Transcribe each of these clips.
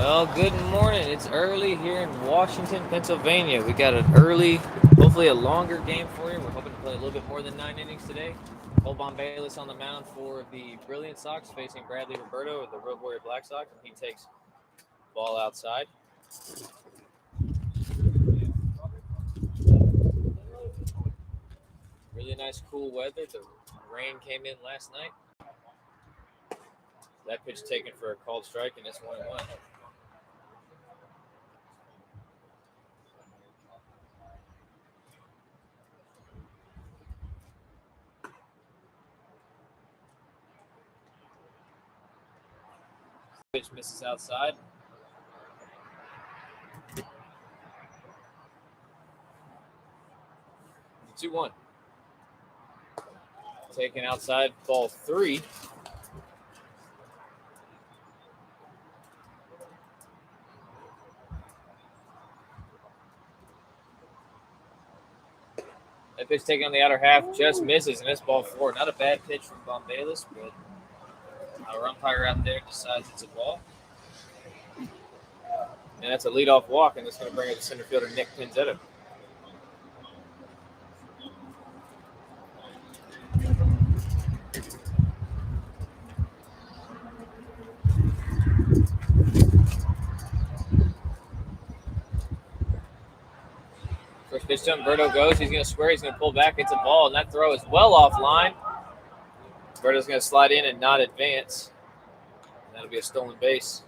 Well, good morning. It's early here in Washington, Pennsylvania. We got an early, hopefully a longer game for you. We're hoping to play a little bit more than 9 innings today. Colbon Bayless on the mound for the Brilliance Sox, facing Bradley Roberto of the Road Warrior Black Sox, and he takes ball outside. Really nice, cool weather. The rain came in last night. That pitch taken for a called strike, and it's 1-1. Pitch misses outside. 2-1. Taken outside, ball 3. That pitch taken on the outer half just misses, and it's ball 4. Not a bad pitch from Von Bayless, but our umpire out there decides it's a ball. And that's a leadoff walk, and it's going to bring up the center fielder, Nick Pinzetta. First pitch to Humberto goes. He's going to square. He's going to pull back. It's a ball, and that throw is well offline. Humberto's going to slide in and not advance. And that'll be a stolen base.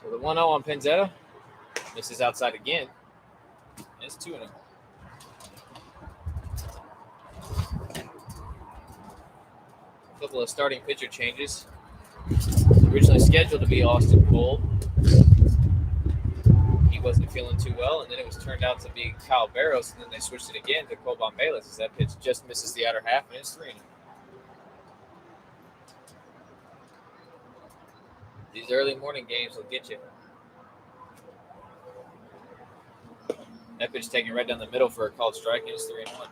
So the 1-0 on Pinzetta. Misses outside again. And it's 2-0. A couple of starting pitcher changes. Originally scheduled to be Austin Cole. He wasn't feeling too well, and then it was turned out to be Kyle Barros, and then they switched it again to Colbon Bayless as that pitch just misses the outer half, and it's 3-0. These early morning games will get you. That pitch taken right down the middle for a called strike, and it's 3-1.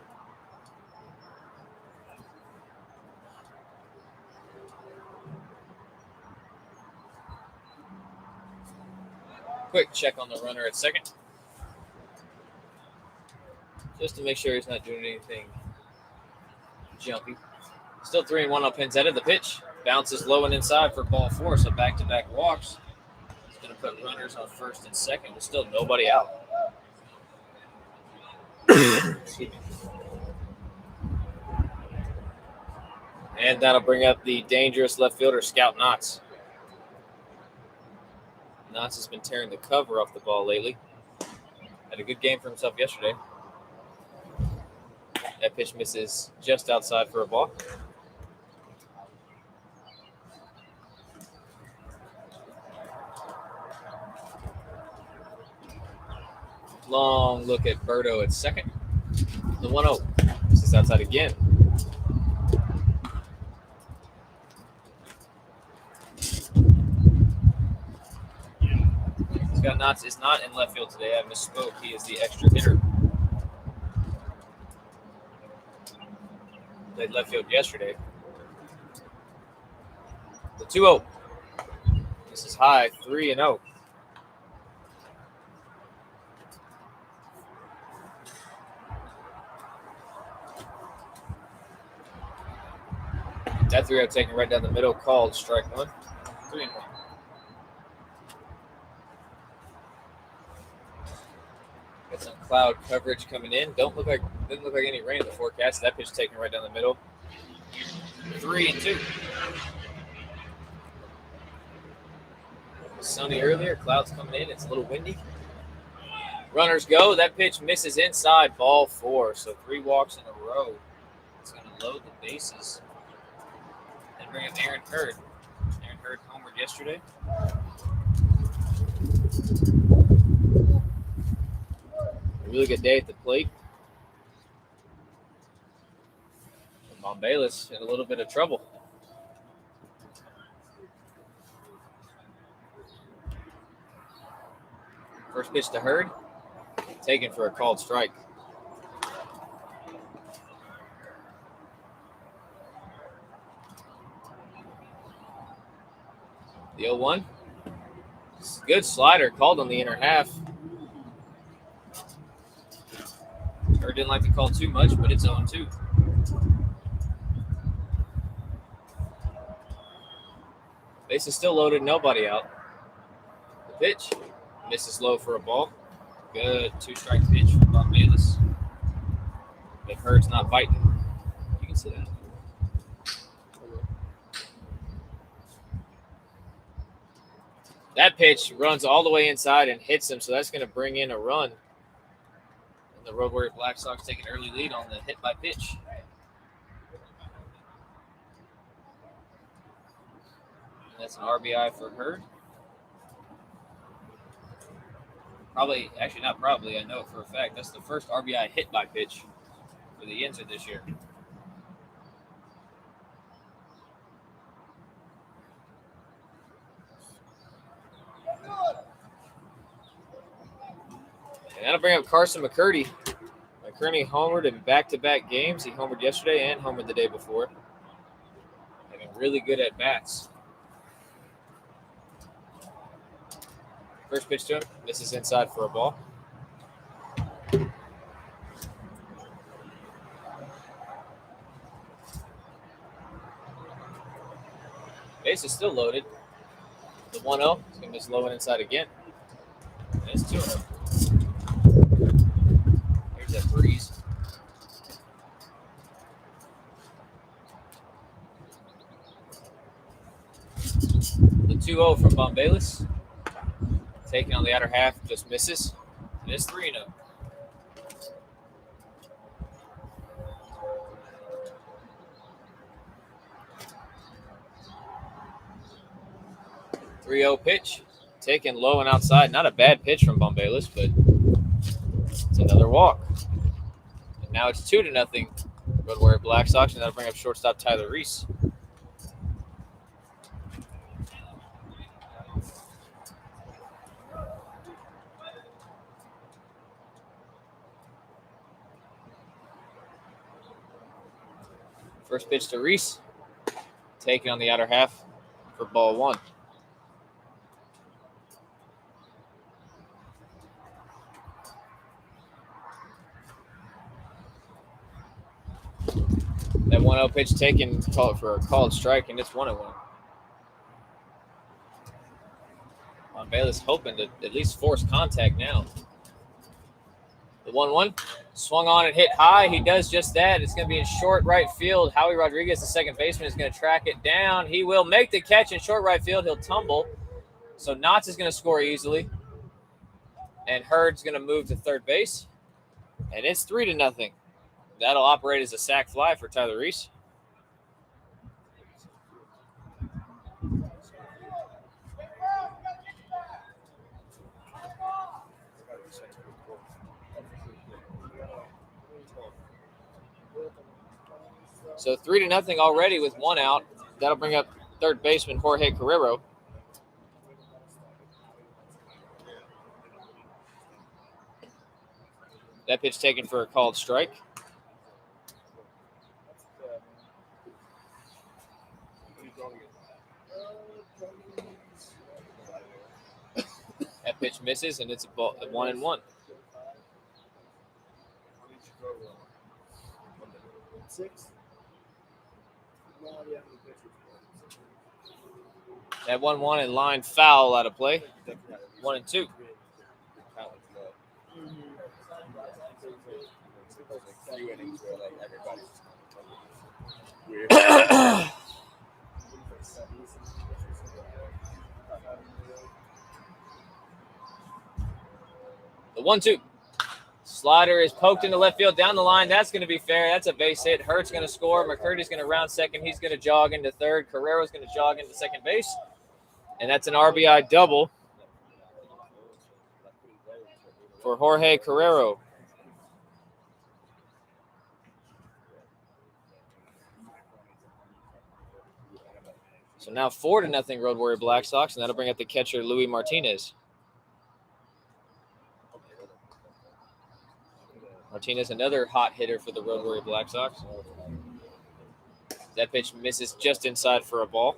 Quick check on the runner at second, just to make sure he's not doing anything jumpy. Still 3-1 on Pinzetta. The pitch bounces low and inside for ball 4, so back-to-back walks. He's going to put runners on first and second with still nobody out. Excuse me. And that'll bring up the dangerous left fielder, Scout Knotts. Knotts has been tearing the cover off the ball lately. Had a good game for himself yesterday. That pitch misses just outside for a ball. Long look at Berto at second. The 1-0. This is outside again. Scott Knotts is not in left field today. I misspoke. He is the extra hitter. Played left field yesterday. The 2-0. This is high, 3-0. That 3-0 taken right down the middle, called strike 1. 3-1. Got some cloud coverage coming in. Didn't look like any rain in the forecast. That pitch taken right down the middle. 3-2. Sunny earlier, clouds coming in. It's a little windy. Runners go. That pitch misses inside, ball 4. So 3 walks in a row. It's going to load the bases and bring up Aaron Hurd. Aaron Hurd homered yesterday. A really good day at the plate. Von Bayless in a little bit of trouble. First pitch to Hurd, taken for a called strike. The 0-1. Good slider, called on the inner half. Hurd didn't like to call too much, but it's 0-2. Base is still loaded, nobody out. The pitch misses low for a ball. Good 2-strike pitch from Bob Bayless. If Hurd's not biting, you can sit down. That pitch runs all the way inside and hits him, so that's going to bring in a run. And the Road Warrior Black Sox take an early lead on the hit by pitch. And that's an RBI for Hurd. Probably, actually not probably, I know it for a fact. That's the first RBI hit by pitch for the Yinzer this year. And that'll bring up Carson McCurdy. McCurdy homered in back-to-back games. He homered yesterday and homered the day before. Having really good at-bats. First pitch to him. Misses inside for a ball. Base is still loaded. The 1-0. He's going to miss low and inside again. And it's 2-0. Here's that breeze. The 2-0 from Bob Bayless. Taking on the outer half, just misses. And it's 3-0. Pitch, taken low and outside. Not a bad pitch from Bombalis, but it's another walk. And now it's 2-0. Road Warrior Black Sox, and that'll bring up shortstop Tyler Reese. First pitch to Reese, taken on the outer half for ball 1. That 1-0 pitch taken, call it for a called strike, and it's 1-1. Bayless hoping to at least force contact now. The 1-1 swung on and hit high. He does just that. It's going to be in short right field. Howie Rodriguez, the second baseman, is going to track it down. He will make the catch in short right field. He'll tumble. So Knotts is going to score easily. And Hurd's going to move to third base. And it's 3-0. That'll operate as a sac fly for Tyler Reese. So 3-0 already with 1 out. That'll bring up third baseman Jorge Carrero. That pitch taken for a called strike. That pitch misses, and it's a 1-1. That 1-1 in line foul out of play. 1-2. The 1-2. Slider is poked into left field down the line. That's going to be fair. That's a base hit. Hurt's going to score. McCurdy's going to round second. He's going to jog into third. Carrero's going to jog into second base. And that's an RBI double for Jorge Carrero. So now 4-0 Road Warrior Black Sox, and that'll bring up the catcher Louis Martinez. Martinez, another hot hitter for the Road Warrior Black Sox. That pitch misses just inside for a ball.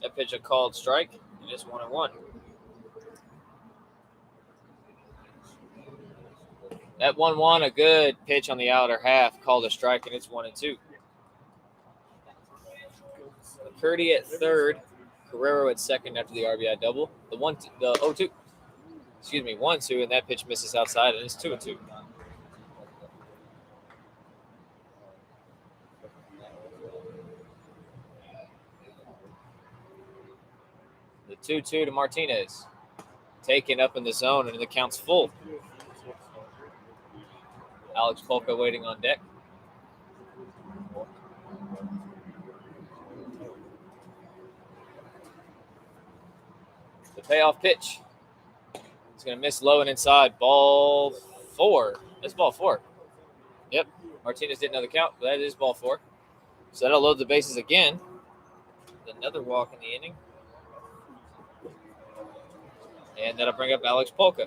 That pitch a called strike, and it's 1-1. That 1-1, a good pitch on the outer half, called a strike, and it's 1-2. McCurdy at third, Guerrero at second after the RBI double. The 0-2. Excuse me, 1-2, and that pitch misses outside, and it's 2-2. The 2-2 to Martinez. Taken up in the zone, and the count's full. Alex Polka waiting on deck. The payoff pitch. It's going to miss low and inside. Ball 4. That's ball 4. Yep. Martinez didn't know the count, but that is ball 4. So that'll load the bases again. Another walk in the inning. And that'll bring up Alex Polka.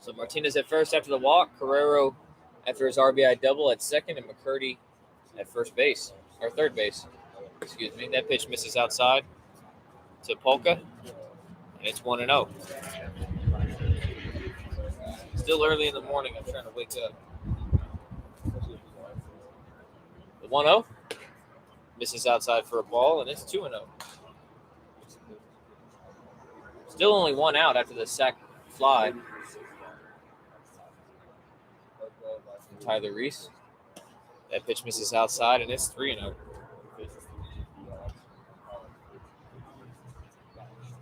So Martinez at first after the walk. Guerrero after his RBI double at second. And McCurdy at first base. Or third base. Excuse me. That pitch misses outside to Polka. And it's 1-0. Still early in the morning. I'm trying to wake up. The 1-0 misses outside for a ball, and it's 2-0. Still only one out after the sac fly. Tyler Reese. That pitch misses outside, and it's 3-0.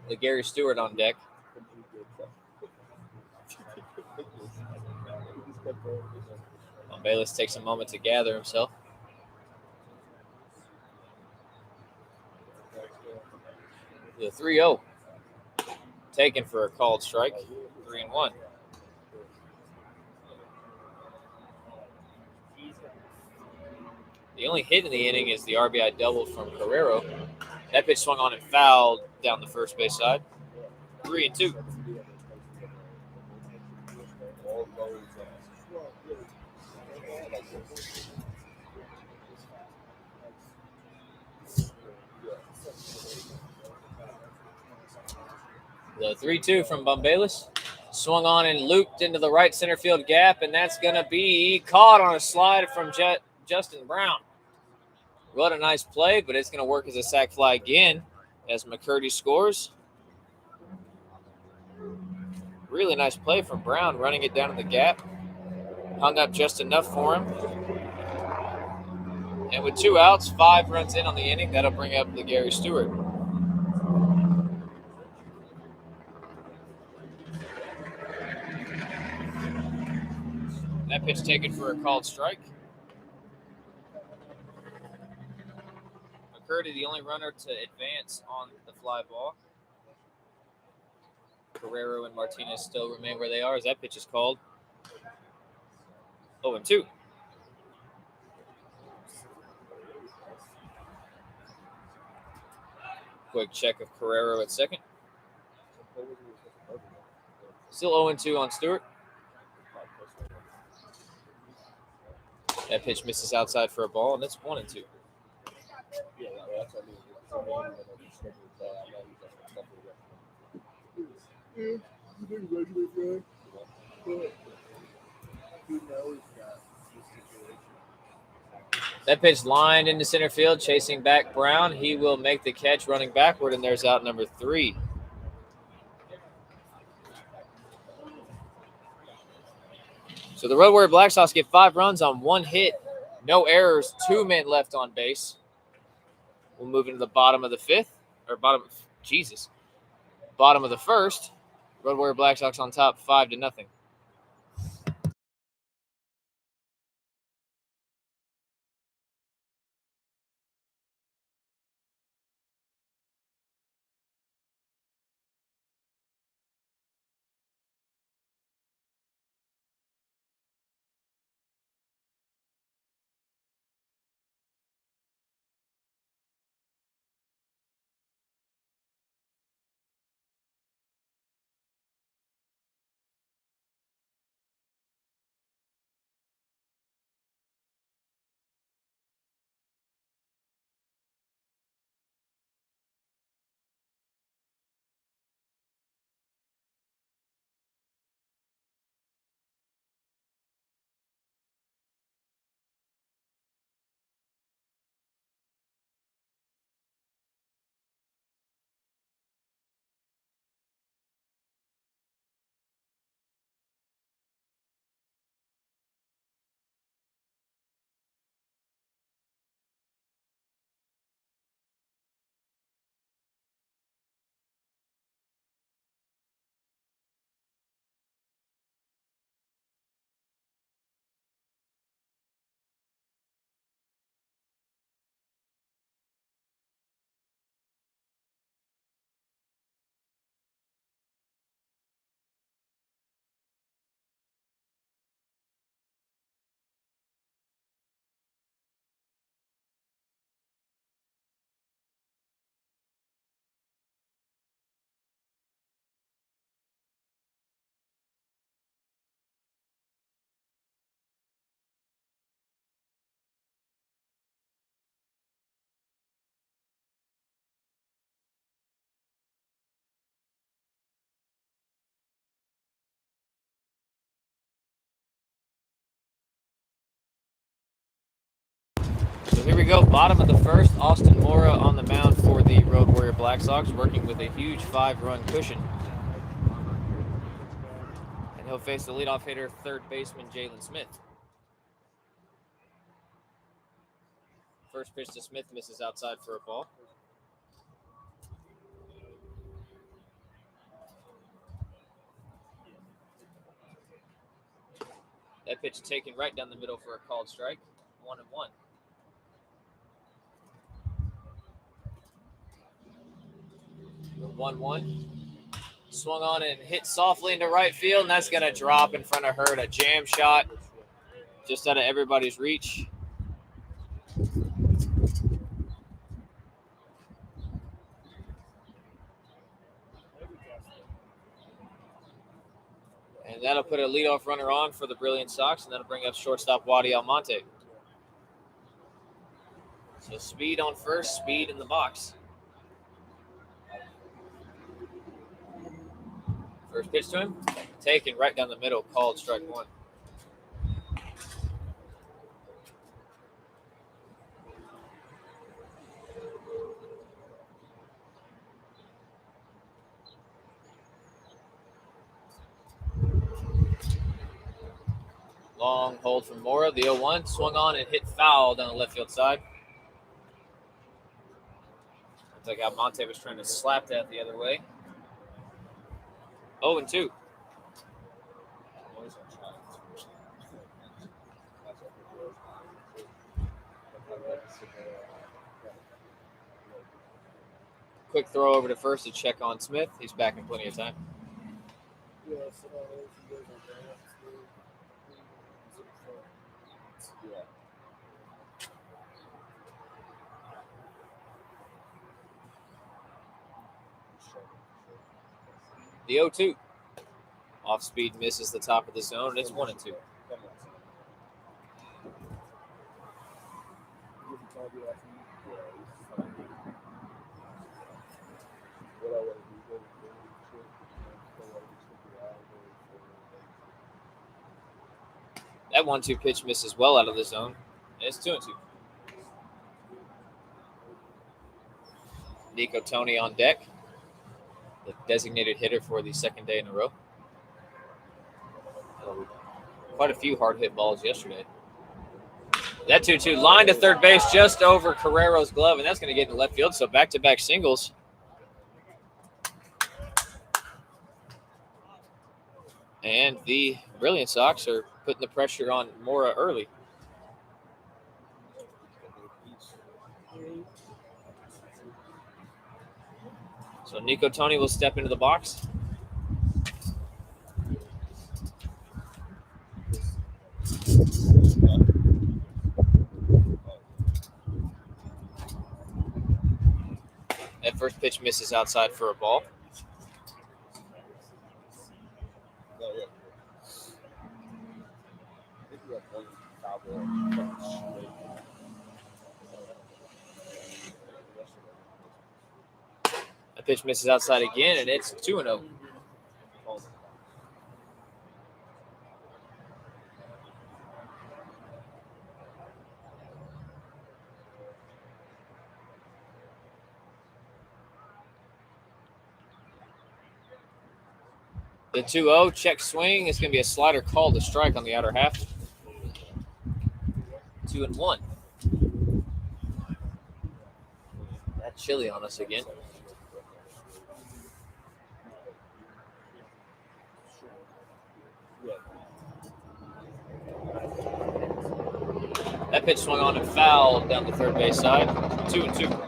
The Gary Stewart on deck. Bayless takes a moment to gather himself. The 3-0. Taken for a called strike. 3-1. The only hit in the inning is the RBI double from Guerrero. That pitch swung on and fouled down the first base side. 3-2. The 3-2 from Bumbalis. Swung on and looped into the right center field gap, and that's going to be caught on a slide from Justin Brown. What a nice play, but it's going to work as a sac fly again as McCurdy scores. Really nice play from Brown, running it down in the gap. Hung up just enough for him. And with 2 outs, 5 runs in on the inning, that'll bring up the Gary Stewart. That pitch taken for a called strike. McCurdy, the only runner to advance on the fly ball. Guerrero and Martinez still remain where they are as that pitch is called. 0-2. Quick check of Guerrero at second. Still 0-2 on Stewart. That pitch misses outside for a ball, and it's 1-2. That pitch lined into center field, chasing back Brown. He will make the catch running backward, and there's out number 3. So the Road Warrior Black Sox get 5 runs on 1 hit. No errors, 2 men left on base. We'll move into the bottom of the 5th. Bottom of the 1st. Road Warrior Black Sox on top 5-0. So here we go, bottom of the first. Austin Mora on the mound for the Road Warrior Black Sox, working with a huge 5-run cushion. And he'll face the leadoff hitter, third baseman Jalen Smith. First pitch to Smith misses outside for a ball. That pitch taken right down the middle for a called strike. 1-1. The 1-1. Swung on and hit softly into right field, and that's going to drop in front of Hurd. A jam shot just out of everybody's reach. And that'll put a leadoff runner on for the Brilliance Sox, and that'll bring up shortstop Wadi Almonte. So speed on first, speed in the box. First pitch to him, taken right down the middle, called strike one. Long hold from Mora. The 0-1 swung on and hit foul down the left field side. Looks like Almonte was trying to slap that the other way. 0-2. Quick throw over to first to check on Smith. He's back in plenty of time. The 0-2. Off speed misses the top of the zone, and it's 1-2. That 1-2 pitch misses well out of the zone. And it's 2-2. Nico Tony on deck, the designated hitter for the second day in a row. Quite a few hard hit balls yesterday. That 2-2 line to third base just over Carrero's glove, and that's going to get into left field. So back-to-back singles. And the Brilliant Sox are putting the pressure on Mora early. So Nico Tony will step into the box. That first pitch misses outside for a ball. That pitch misses outside again, and it's 2-0. The 2-0 check swing. It's going to be a slider called to strike on the outer half. 2-1. That chilly on us again. That pitch swung on and fouled down the third base side. 2-2.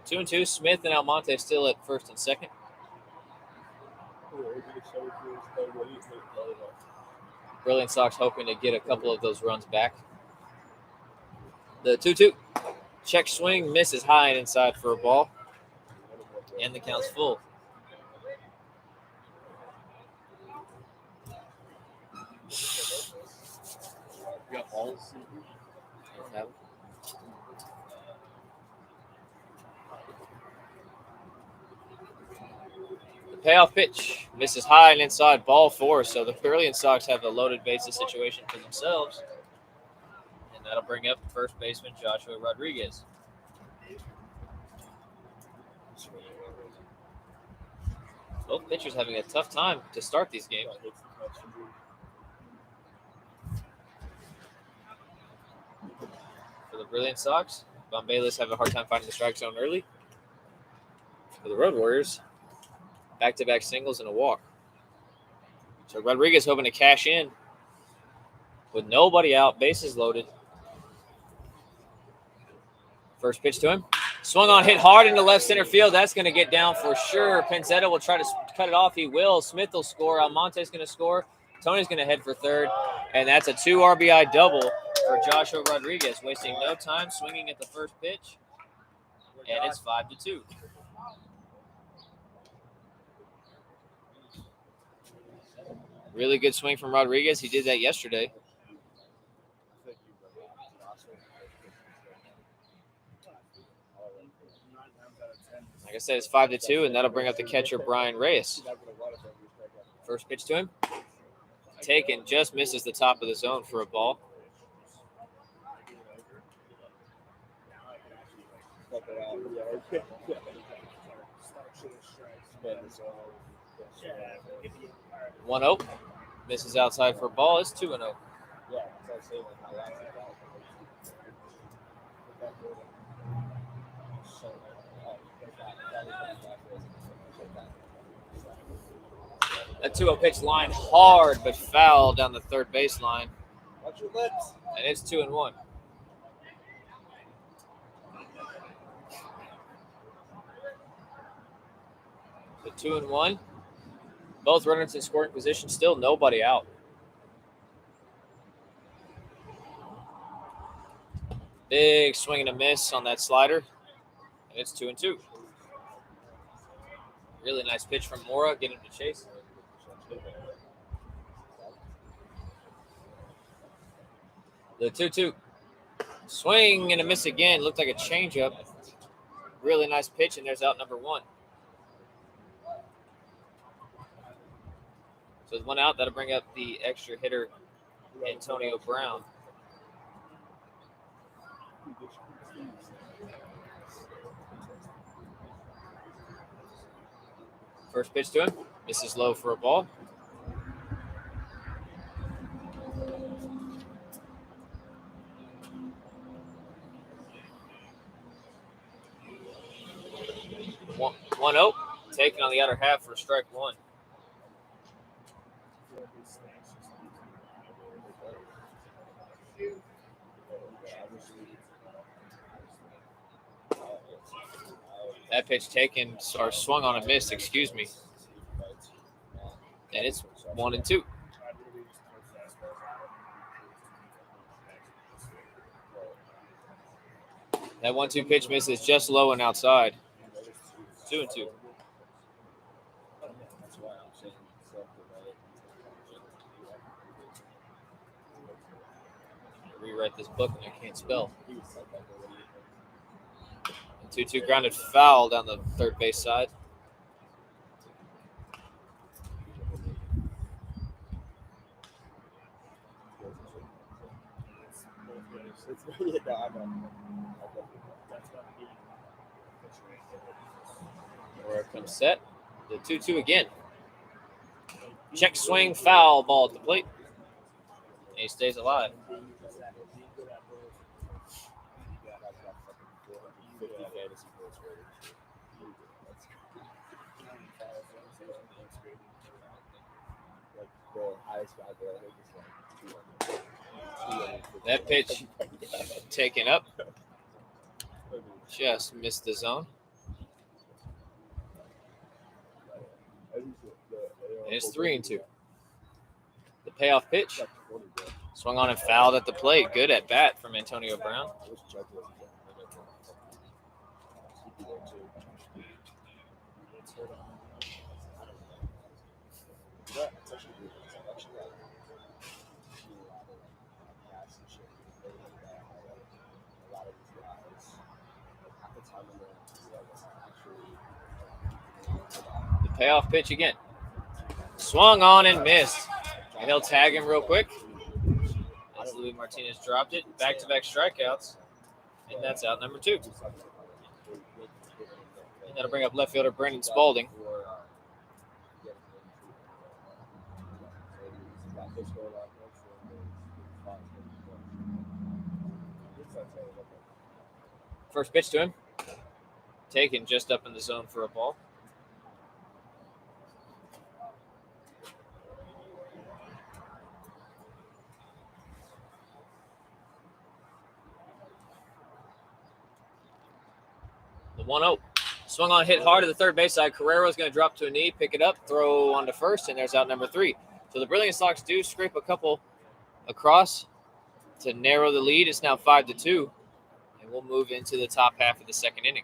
Two and two. Smith and Almonte still at first and second. Brilliant Sox hoping to get a couple of those runs back. The 2-2. Check swing misses high and inside for a ball. And the count's full. You got balls? payoff pitch misses high and inside, ball 4. So the Brilliance Sox have a loaded bases situation for themselves. And that'll bring up first baseman Joshua Rodriguez. Both pitchers having a tough time to start these games. For the Brilliant Sox, Bombayless have a hard time finding the strike zone early. For the Road Warriors, back-to-back singles and a walk. So Rodriguez hoping to cash in with nobody out, bases loaded. First pitch to him. Swung on, hit hard into left center field. That's going to get down for sure. Pinzetta will try to cut it off. He will. Smith will score. Almonte's going to score. Tony's going to head for third. And that's a 2 RBI double for Joshua Rodriguez, wasting no time, swinging at the first pitch. And it's 5-2. Really good swing from Rodriguez. He did that yesterday. Like I said, it's 5-2, and that'll bring up the catcher, Brian Reyes. First pitch to him. Taken, just misses the top of the zone for a ball. One 0. Misses outside for a ball. It's 2-0. That 2-0 pitch line hard but foul down the third baseline. Watch your lips. And it's 2-1. So 2-1. Both runners in scoring position, still nobody out. Big swing and a miss on that slider. And it's 2-2. Really nice pitch from Mora, get him to chase. The 2-2. Swing and a miss again. Looked like a changeup. Really nice pitch, and there's out number 1. So with 1 out, that'll bring up the extra hitter, Antonio Brown. First pitch to him. Misses low for a ball. One 0. Taken on the outer half for strike 1. That pitch taken or swung on a miss, excuse me. And it's 1-2. That 1-2 pitch misses just low and outside. 2-2. Rewrite this book and I can't spell. 2-2 grounded foul down the third base side. Where it comes set. The 2-2 again. Check swing, foul ball at the plate. And he stays alive. That pitch taken up. Just missed the zone. And it's 3-2. The payoff pitch. Swung on and fouled at the plate. Good at bat from Antonio Brown. Payoff pitch again. Swung on and missed. And he'll tag him real quick. As Luis Martinez dropped it. Back-to-back strikeouts. And that's out number 2. And that'll bring up left fielder Brandon Spalding. First pitch to him. Taken just up in the zone for a ball. The 1-0. Swung on, hit hard to the third base side. Carrero's going to drop to a knee, pick it up, throw on to first, and there's out number 3. So the Brilliance Sox do scrape a couple across to narrow the lead. It's now 5-2, and we'll move into the top half of the second inning.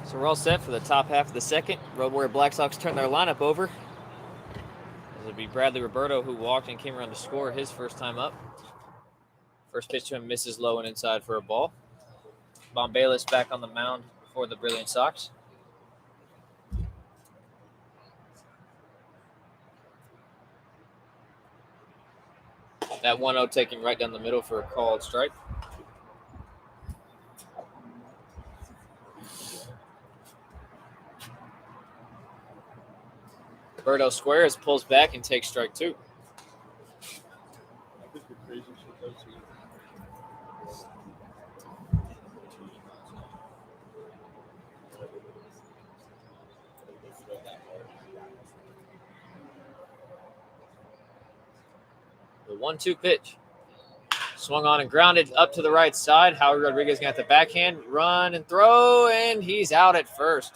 So we're all set for the top half of the second. Road Warrior Black Sox turn their lineup over. It'll be Bradley Roberto, who walked and came around to score his first time up. First pitch to him misses low and inside for a ball. Bombalis back on the mound for the Brilliant Sox. That 1-0 taken right down the middle for a called strike. Roberto squares, pulls back, and takes strike 2. The 1-2 pitch. Swung on and grounded up to the right side. Howie Rodriguez got the backhand, run and throw, and he's out at first.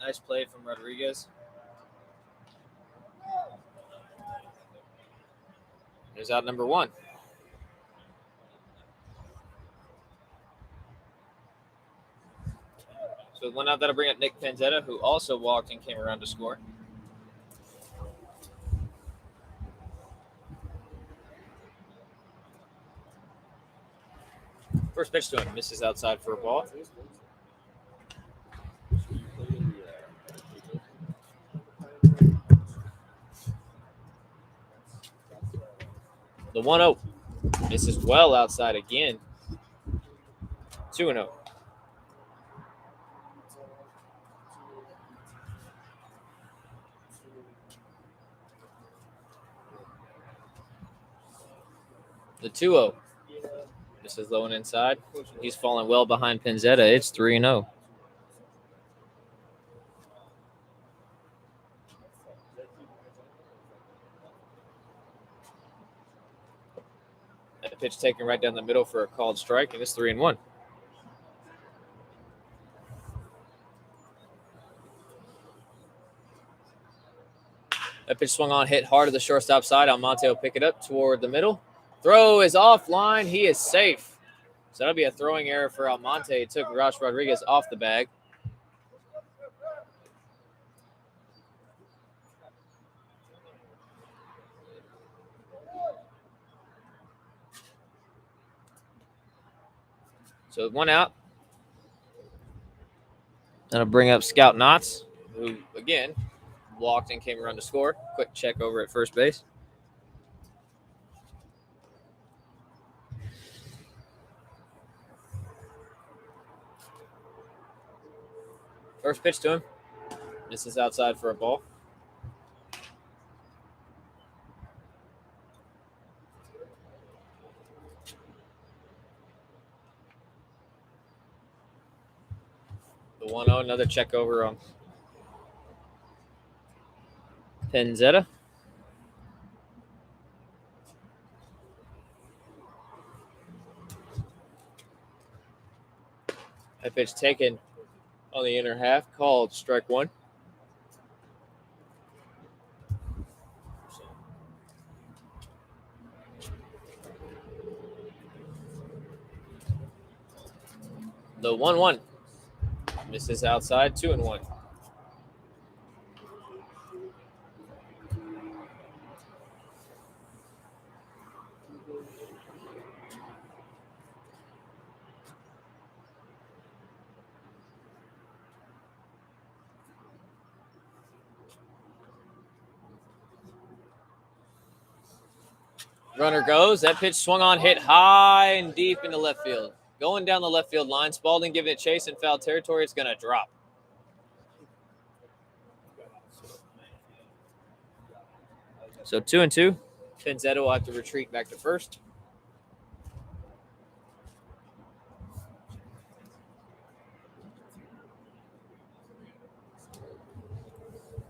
Nice play from Rodriguez. There's out number 1. So one out, that'll bring up Nick Panzetta, who also walked and came around to score. First pitch to him, misses outside for a ball. The 1-0 misses well outside again. 2-0. The 2-0. This is low and inside. He's falling well behind Panzetta. It's 3-0. That pitch taken right down the middle for a called strike, and it's 3-1. That pitch swung on, hit hard to the shortstop side. Almonte will pick it up toward the middle. Throw is offline. He is safe. So that'll be a throwing error for Almonte. It took Rosh Rodriguez off the bag. So 1 out. That'll bring up Scout Knotts, who, again, walked and came around to score. Quick check over at first base. First pitch to him. This is outside for a ball. The 1-0, another check over on Penzetta. That pitch taken on the inner half, called strike one. The 1-1 misses outside, 2-1. Runner goes. That pitch swung on, hit high and deep into left field. Going down the left field line. Spalding giving it chase in foul territory. It's going to drop. So 2-2. Penzetta will have to retreat back to first.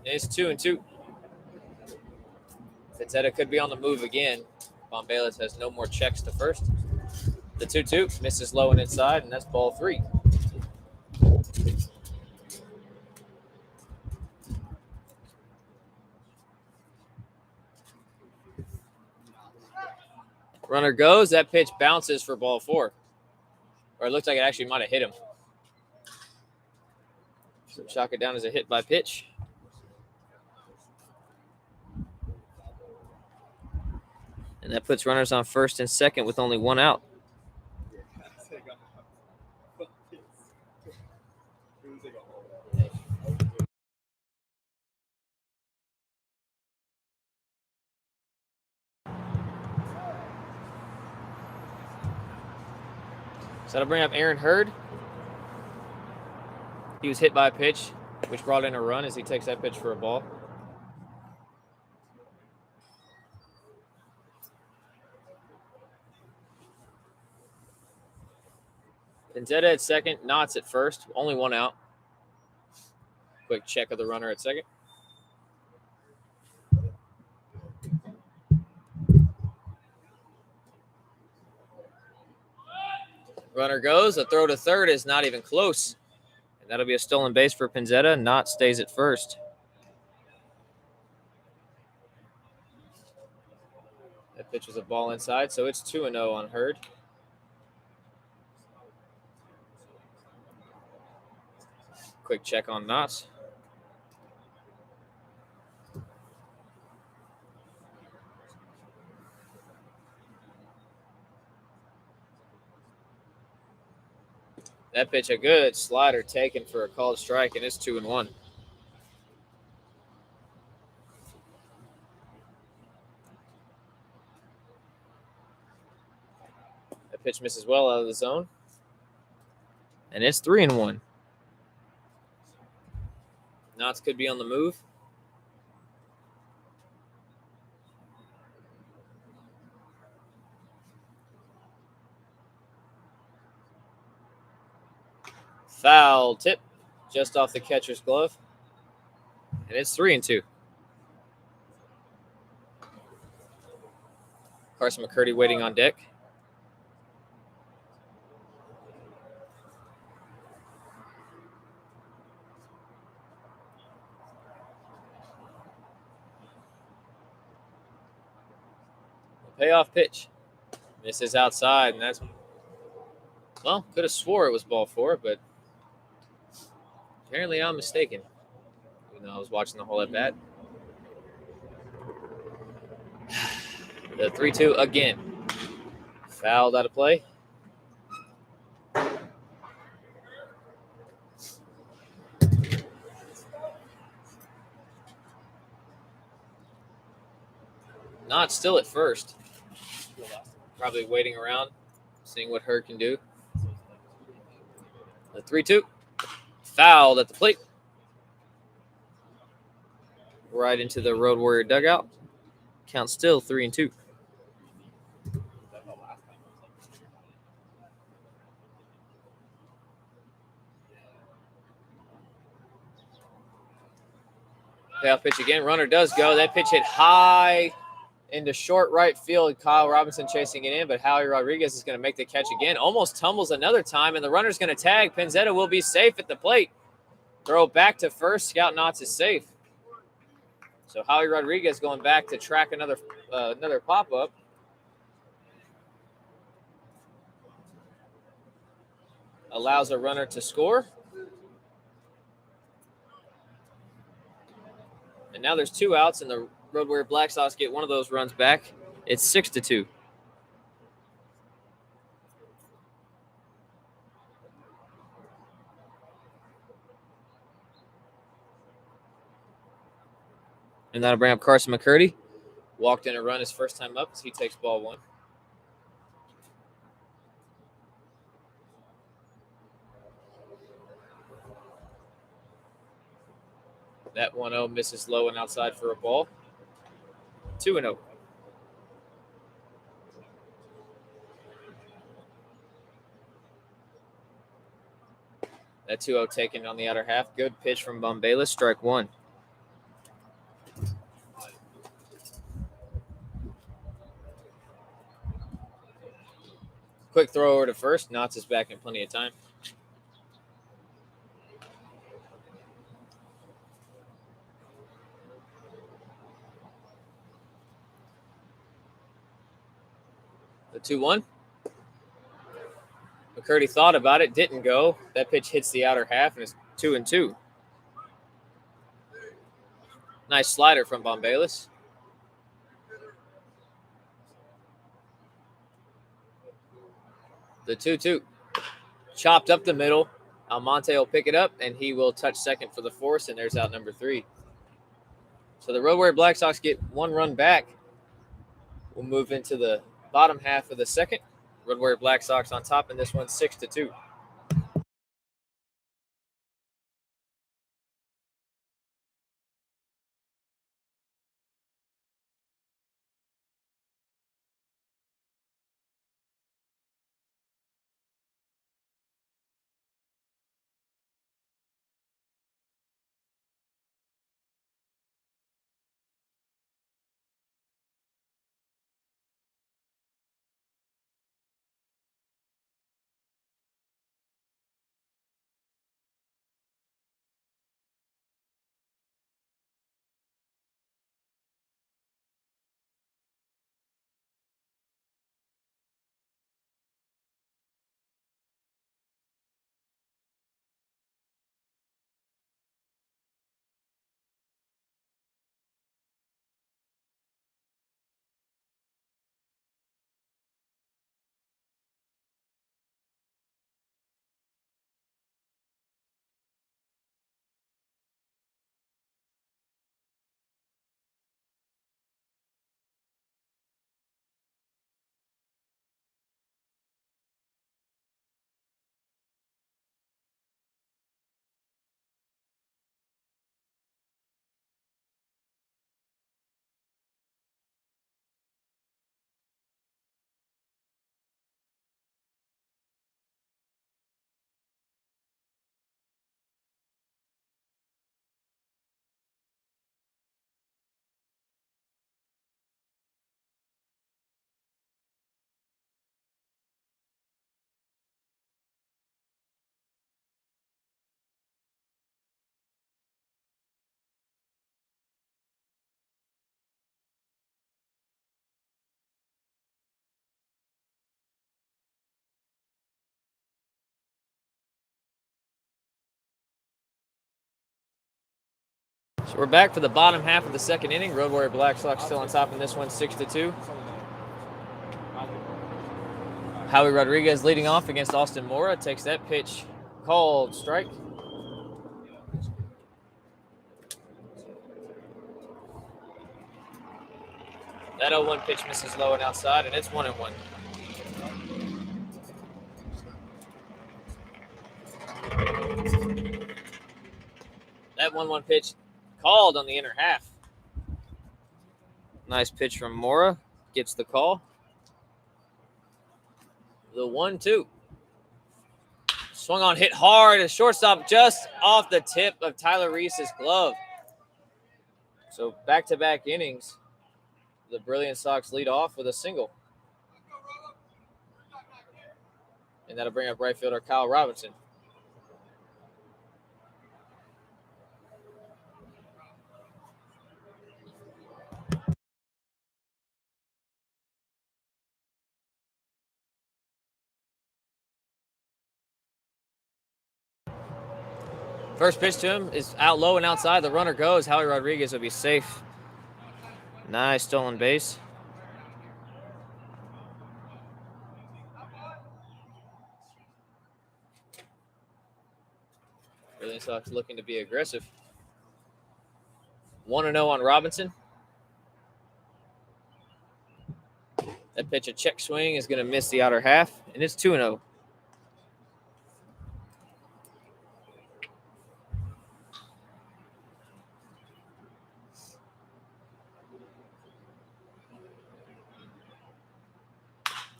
It's 2-2. Penzetta could be on the move again. Bombalis has no more checks to first. The 2-2 misses low and inside, and that's ball 3. Runner goes. That pitch bounces for ball 4. Or it looks like it actually might have hit him. So chalk it down as a hit by pitch. And that puts runners on first and second with only 1 out. So that'll bring up Aaron Hurd. He was hit by a pitch, which brought in a run as he takes that pitch for a ball. Penzetta at second, Knotts at first. Only 1 out. Quick check of the runner at second. Runner goes. A throw to third is not even close. And that'll be a stolen base for Penzetta. Knotts stays at first. That pitch was a ball inside, so it's 2-0 on Hurd. Quick check on Knotts. That pitch, a good slider taken for a called strike, and it's 2-1. That pitch misses well out of the zone, and it's 3-1. Knotts could be on the move. Foul tip just off the catcher's glove. And it's 3-2. Carson McCurdy waiting on deck. Payoff pitch. Misses outside, and that's, well, could have swore it was ball 4, but apparently I'm mistaken. Even though I was watching the whole at bat. The 3-2 again. Fouled out of play. Count still at first. Probably waiting around, seeing what Hurd can do. The 3-2. Fouled at the plate. Right into the Road Warrior dugout. Count still 3-2. Payoff pitch again. Runner does go. That pitch hit high into short right field. Kyle Robinson chasing it in, but Howie Rodriguez is going to make the catch again. Almost tumbles another time, and the runner's going to tag. Penzetta will be safe at the plate. Throw back to first. Scout Knotts is safe. So Howie Rodriguez going back to track another pop-up. Allows a runner to score. And now there's 2 outs, and the Road Warrior Black Sox get one of those runs back. It's 6-2. And that'll bring up Carson McCurdy. Walked in a run his first time up as he takes ball 1. That 1-0 misses low and outside for a ball. 2-0. That 2-0 taken on the outer half. Good pitch from Bombalis. Strike 1. Quick throw over to first. Knotts is back in plenty of time. The 2-1. McCurdy thought about it, didn't go. That pitch hits the outer half, and it's 2-2. Nice slider from Bombalis. The 2-2. Chopped up the middle. Almonte will pick it up, and he will touch second for the force, and there's out number 3. So the Road Warrior Black Sox get 1 run back. We'll move into the bottom half of the second. Road Warrior Black Sox on top in this one, 6-2. So we're back for the bottom half of the second inning. Road Warrior Black Sox still on top in this one, 6-2. Howie Rodriguez leading off against Austin Mora. Takes that pitch, called strike. That 0-1 pitch misses low and outside, and it's 1-1. That 1-1 pitch called on the inner half. Nice pitch from Mora. Gets the call. The 1-2. Swung on, hit hard. A shortstop just off the tip of Tyler Reese's glove. So back-to-back innings, the Brilliance Sox lead off with a single. And that'll bring up right fielder Kyle Robinson. First pitch to him is out low and outside. The runner goes. Howie Rodriguez will be safe. Nice stolen base. Brilliance Sox looking to be aggressive. 1-0 on Robinson. That pitch, a check swing, is going to miss the outer half, and it's 2-0.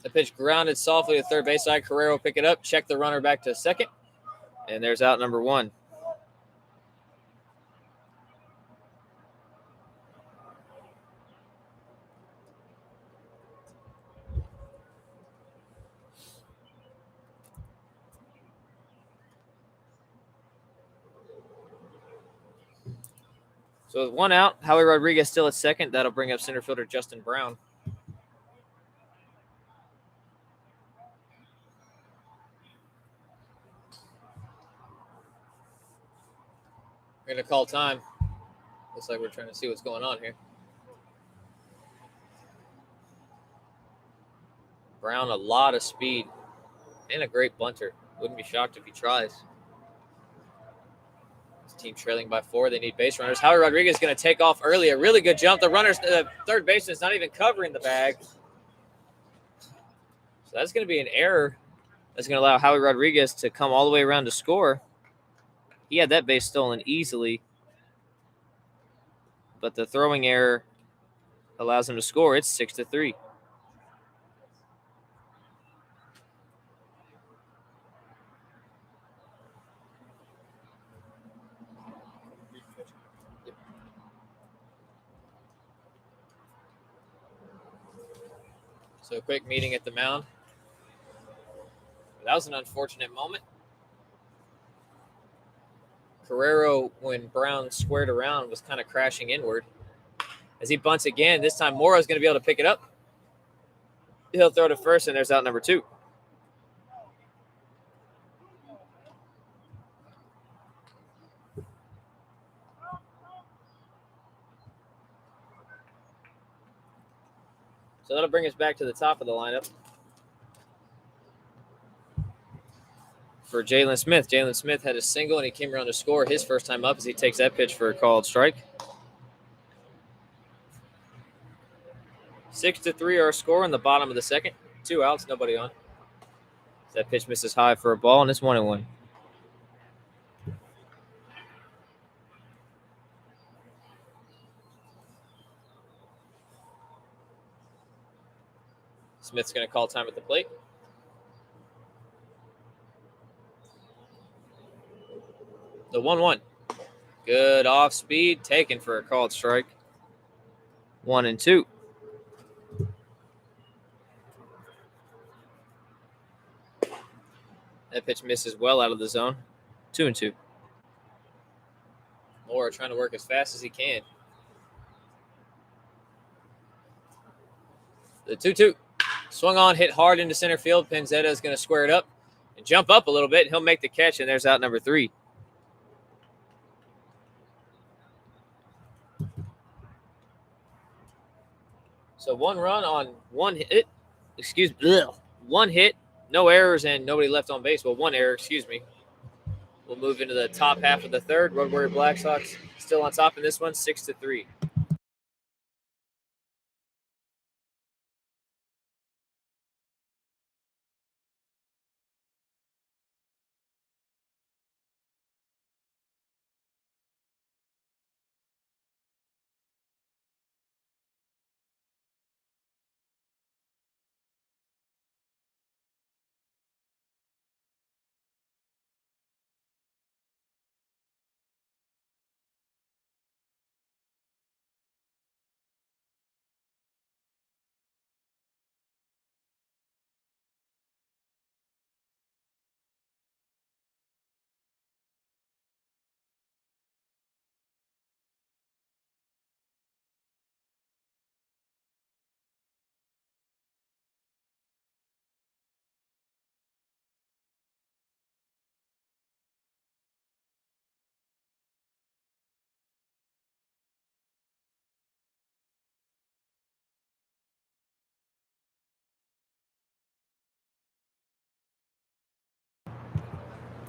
The pitch grounded softly to third base side. Carrero will pick it up, check the runner back to second, and there's out number 1. So with 1 out, Howie Rodriguez still at second. That'll bring up center fielder Justin Brown. We're going to call time. Looks like we're trying to see what's going on here. Brown, a lot of speed and a great bunter. Wouldn't be shocked if he tries. His team trailing by 4. They need base runners. Howie Rodriguez is going to take off early. A really good jump. The third baseman is not even covering the bag. So that's going to be an error. That's going to allow Howie Rodriguez to come all the way around to score. He had that base stolen easily. But the throwing error allows him to score. It's 6-3. So a quick meeting at the mound. That was an unfortunate moment. Carrero, when Brown squared around, was kind of crashing inward. As he bunts again, this time Mora's going to be able to pick it up. He'll throw to first, and there's out number 2. So that'll bring us back to the top of the lineup for Jalen Smith. Jalen Smith had a single, and he came around to score his first time up as he takes that pitch for a called strike. 6-3 our score in the bottom of the second. 2 outs, nobody on. That pitch misses high for a ball, and it's 1-1. Smith's going to call time at the plate. The 1-1. Good off speed, taken for a called strike. 1-2. That pitch misses well out of the zone. 2-2. Laura trying to work as fast as he can. The 2-2. Swung on, hit hard into center field. Pinzetta is going to square it up and jump up a little bit. He'll make the catch, and there's out number 3. So 1 run on 1 hit. One hit, no errors, and nobody left on base. Well, 1 error, excuse me. We'll move into the top half of the third. Road Warrior Black Sox still on top in this one, 6-3.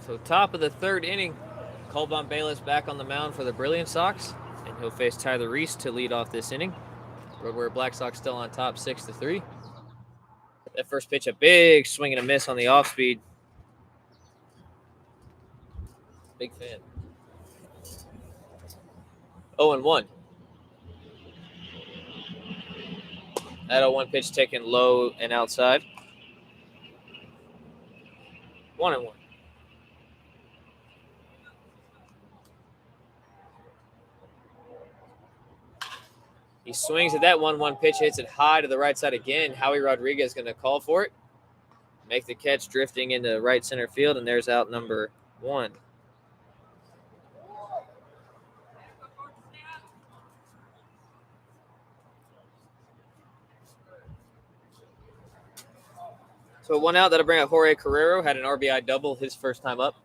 So top of the third inning, Colbon Bayless back on the mound for the Brilliance Sox, and he'll face Tyler Reese to lead off this inning. Roadware Black Sox still on top 6-3. That first pitch, a big swing and a miss on the off speed. Big fan. 0-1. That 0-1 pitch taken low and outside. 1-1. He swings at that 1-1 pitch, hits it high to the right side again. Howie Rodriguez going to call for it. Make the catch, drifting into right center field, and there's out number 1. So 1 out, that'll bring up Jorge Carrero. Had an RBI double his first time up.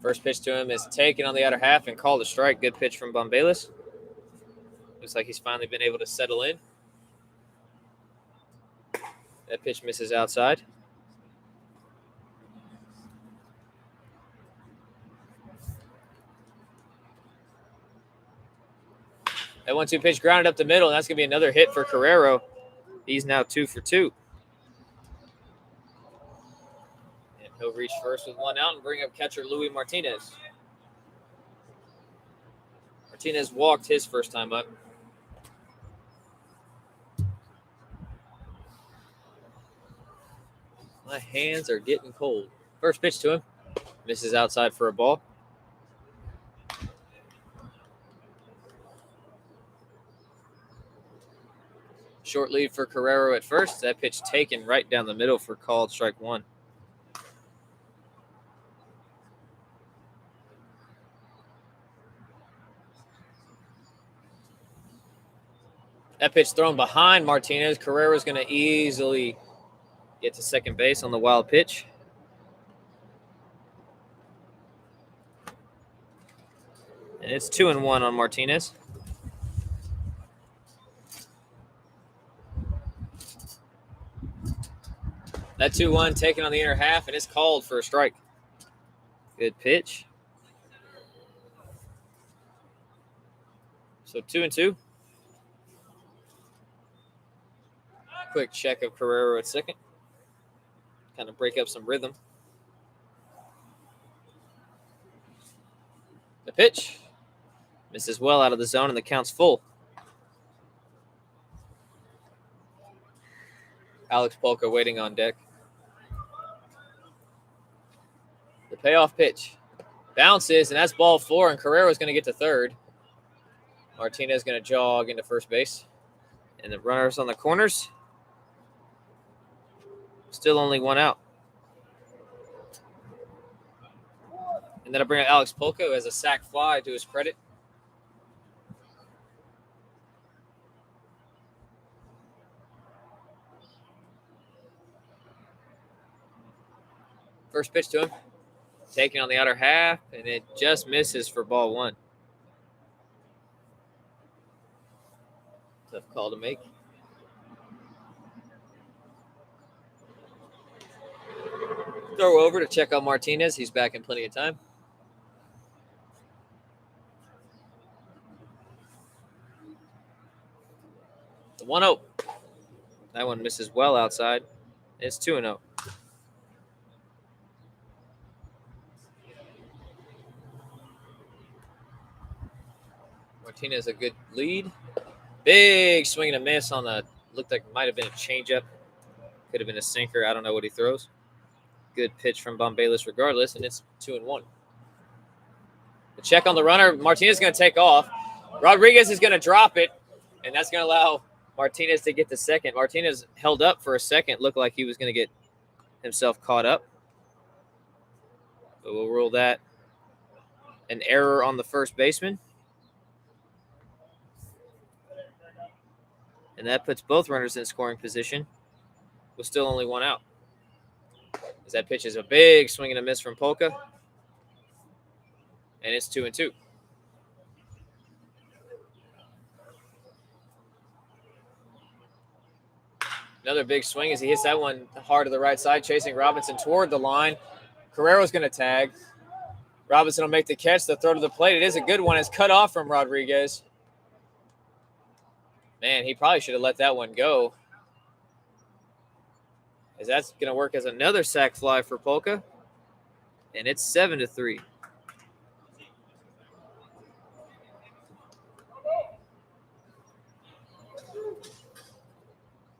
First pitch to him is taken on the outer half and called a strike. Good pitch from Bombalis. Looks like he's finally been able to settle in. That pitch misses outside. That 1-2 pitch grounded up the middle, and that's going to be another hit for Carrero. He's now 2 for 2. And he'll reach first with 1 out and bring up catcher Louis Martinez. Martinez walked his first time up. My hands are getting cold. First pitch to him. Misses outside for a ball. Short lead for Carrero at first. That pitch taken right down the middle for called strike 1. That pitch thrown behind Martinez. Carrero's going to easily get to second base on the wild pitch. And it's 2-1 on Martinez. That 2-1 taken on the inner half, and it's called for a strike. Good pitch. So 2-2. Quick check of Carrero at second. Kind of break up some rhythm. The pitch misses well out of the zone, and the count's full. Alex Polka waiting on deck. The payoff pitch bounces, and that's ball 4, and Carrero's going to get to third. Martinez going to jog into first base. And the runners on the corners. Still only 1 out. And then I bring up Alex Polka, who has a sac fly to his credit. First pitch to him. Taken on the outer half, and it just misses for ball 1. Tough call to make. Throw over to check on Martinez. He's back in plenty of time. The 1-0. That one misses well outside. It's 2-0. Martinez a good lead. Big swing and a miss on the, looked like it might have been a changeup. Could have been a sinker. I don't know what he throws. Good pitch from Bombalis regardless, and it's 2-1. The check on the runner. Martinez is going to take off. Rodriguez is going to drop it, and that's going to allow Martinez to get to second. Martinez held up for a second. Looked like he was going to get himself caught up. But we'll rule that an error on the first baseman. And that puts both runners in scoring position with still only 1 out. As that pitch is a big swing and a miss from Polka. And it's 2-2. Another big swing as he hits that one hard to the right side, chasing Robinson toward the line. Carrero's going to tag. Robinson will make the catch. The throw to the plate. It is a good one. It's cut off from Rodriguez. Man, he probably should have let that one go, as that's going to work as another sac fly for Polka. And it's 7-3.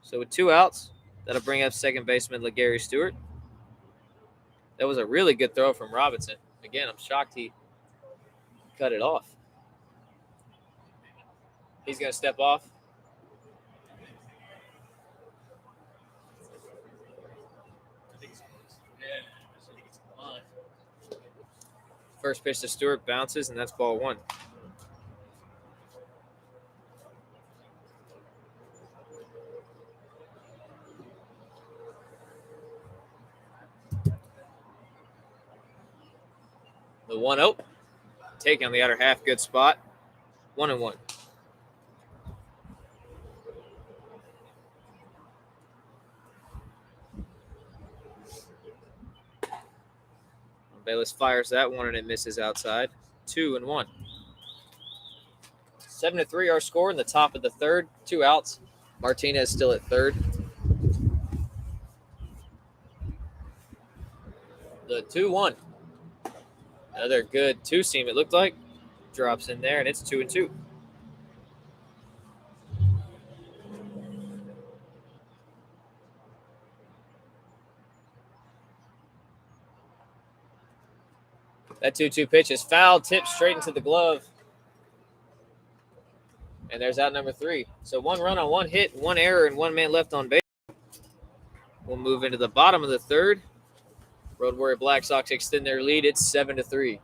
So with 2 outs, that'll bring up second baseman LeGary Stewart. That was a really good throw from Robinson. Again, I'm shocked he cut it off. He's going to step off. First pitch to Stewart bounces, and that's ball 1. The 1-0. Take on the outer half. Good spot. 1-1. Bayless fires that one, and it misses outside. 2-1. 7-3 our score in the top of the third. 2 outs. Martinez still at third. The 2-1. Another good two-seam, it looked like. Drops in there, and it's 2-2. That 2-2 pitch is foul, tipped straight into the glove. And there's out number 3. So 1 run on 1 hit, 1 error, and 1 man left on base. We'll move into the bottom of the third. Road Warrior Black Sox extend their lead. It's 7-3.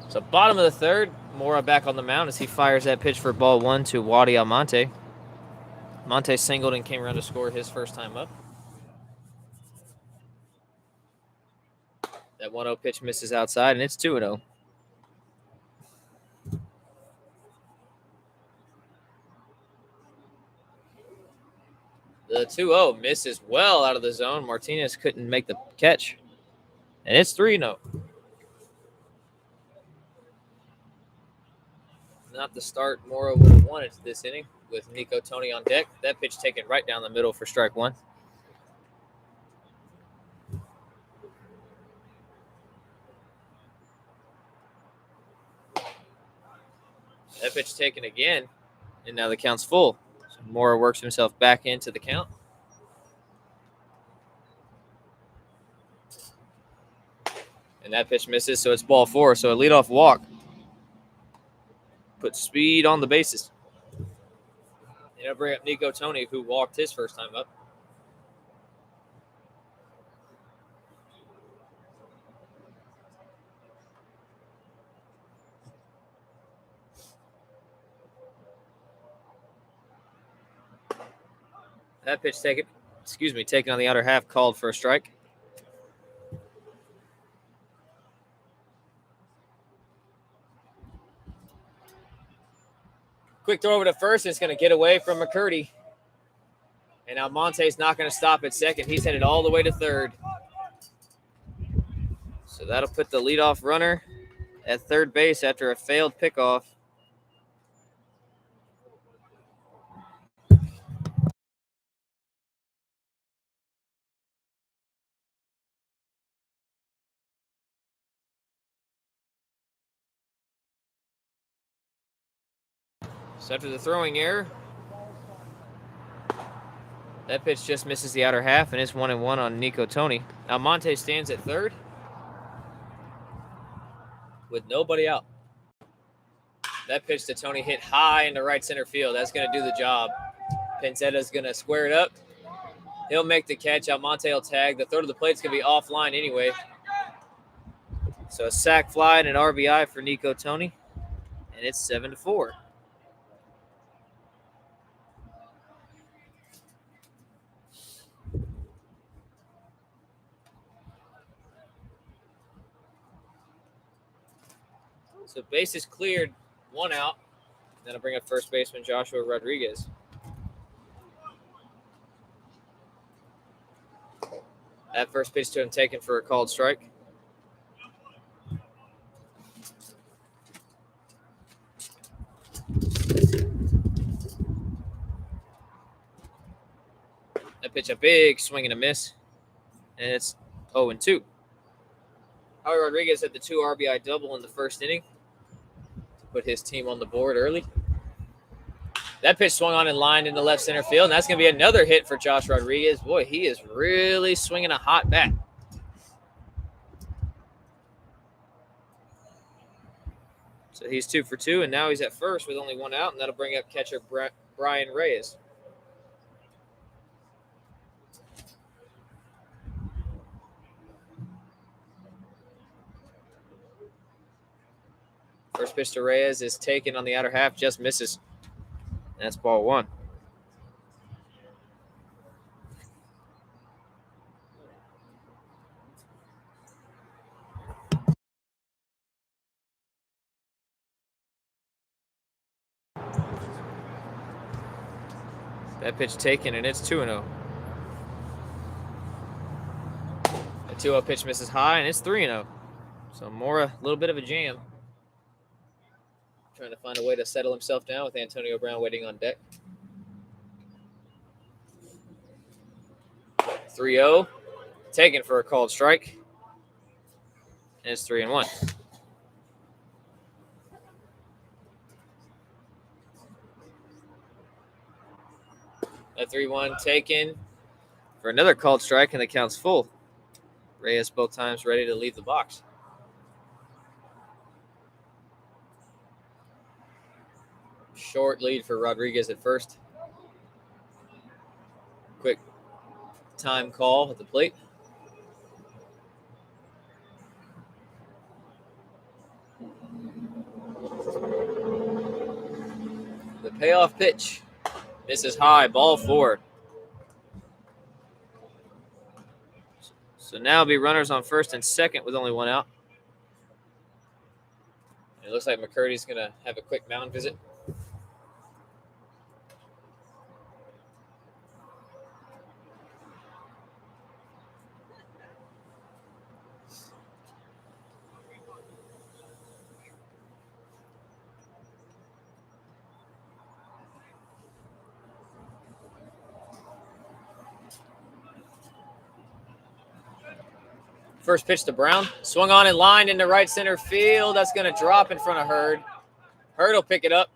So bottom of the third, Mora back on the mound as he fires that pitch for ball 1 to Wadi Almonte. Monte singled and came around to score his first time up. That 1-0 pitch misses outside, and it's 2-0. The 2-0 misses well out of the zone. Martinez couldn't make the catch, and it's 3-0. Not the start Mora would have wanted this inning with Nico Tony on deck. That pitch taken right down the middle for strike 1. That pitch taken again, and now the count's full. Mora works himself back into the count. And that pitch misses, so it's ball 4. So a leadoff walk. Put speed on the bases. And I'll bring up Nico Tony, who walked his first time up. That pitch taken on the outer half, called for a strike. Quick throw over to first. It's going to get away from McCurdy. And Almonte's not going to stop at second. He's headed all the way to third. So that'll put the leadoff runner at third base after a failed pickoff. So after the throwing error, that pitch just misses the outer half, and it's 1-1 on Nico Tony. Almonte stands at third with nobody out. That pitch to Tony hit high into right center field. That's going to do the job. Penzetta's going to square it up. He'll make the catch. Almonte will tag. The throw to the plate's going to be offline anyway. So a sac fly and an RBI for Nico Tony, and it's 7-4. So base is cleared, 1 out. Then I'll bring up first baseman Joshua Rodriguez. That first pitch to him taken for a called strike. That pitch a big swing and a miss. And it's 0-2. Howie Rodriguez had the 2 RBI double in the first inning to put his team on the board early. That pitch swung on and lined into left center field, and that's going to be another hit for Josh Rodriguez. Boy, he is really swinging a hot bat. So he's 2 for 2, and now he's at first with only 1 out, and that'll bring up catcher Brian Reyes. First pitch to Reyes is taken on the outer half, just misses. That's ball 1. That pitch taken, and it's 2-0. The 2-0 pitch misses high, and it's 3-0. So Mora, a little bit of a jam. Trying to find a way to settle himself down with Antonio Brown waiting on deck. 3-0. Taken for a called strike. And it's 3-1. That 3-1 taken for another called strike, and the count's full. Reyes both times ready to leave the box. Short lead for Rodriguez at first. Quick time call at the plate. The payoff pitch. Misses high, ball 4. So now it'll be runners on first and second with only 1 out. It looks like McCurdy's going to have a quick mound visit. First pitch to Brown. Swung on and lined into right center field. That's going to drop in front of Hurd. Hurd will pick it up.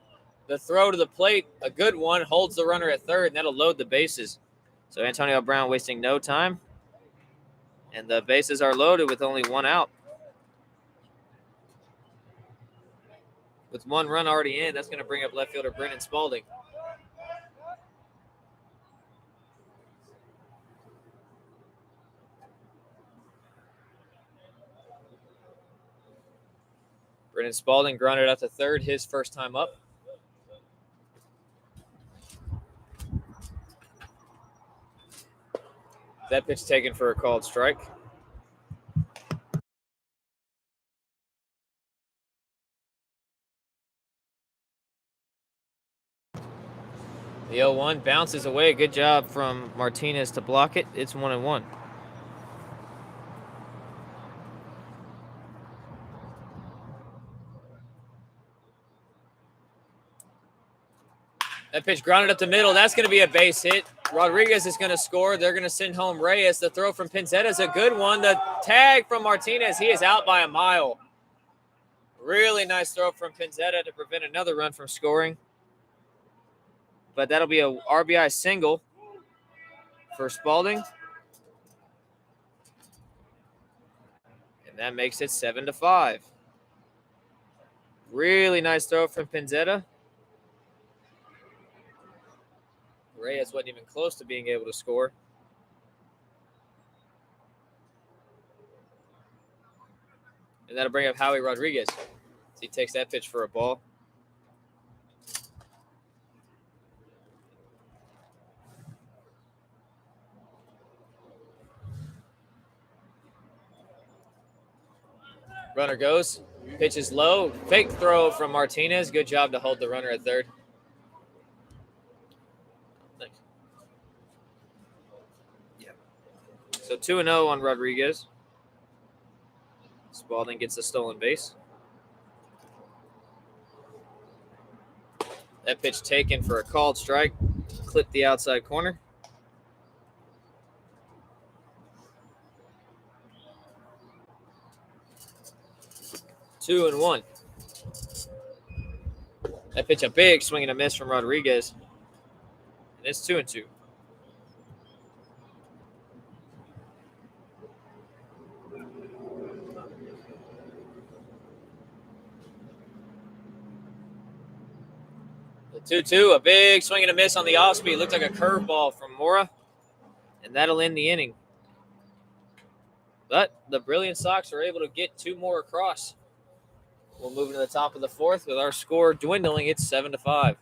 The throw to the plate, a good one, holds the runner at third, and that'll load the bases. So Antonio Brown wasting no time. And the bases are loaded with only one out. With one run already in, that's going to bring up left fielder Brennan Spalding. Brennan Spalding grounded out to third, his first time up. That pitch taken for a called strike. The 0-1 bounces away. Good job from Martinez to block it. It's 1-1. That pitch grounded up the middle. That's going to be a base hit. Rodriguez is going to score. They're going to send home Reyes. The throw from Pinzetta is a good one. The tag from Martinez. He is out by a mile. Really nice throw from Pinzetta to prevent another run from scoring. But that'll be a RBI single for Spalding. And that makes it 7-5. Really nice throw from Pinzetta. Reyes wasn't even close to being able to score. And that'll bring up Howie Rodriguez. He takes that pitch for a ball. Runner goes. Pitch is low. Fake throw from Martinez. Good job to hold the runner at third. Thanks. Yeah. So 2-0 on Rodriguez. Spalding gets a stolen base. That pitch taken for a called strike. Clipped the outside corner. Two and one. That pitch a big swing and a miss from Rodriguez. And it's 2-2. The 2-2, a big swing and a miss on the off speed. Looked like a curveball from Mora. And that'll end the inning. But the Brilliance Sox are able to get two more across. We'll move into the top of the fourth with our score dwindling. It's 7-5.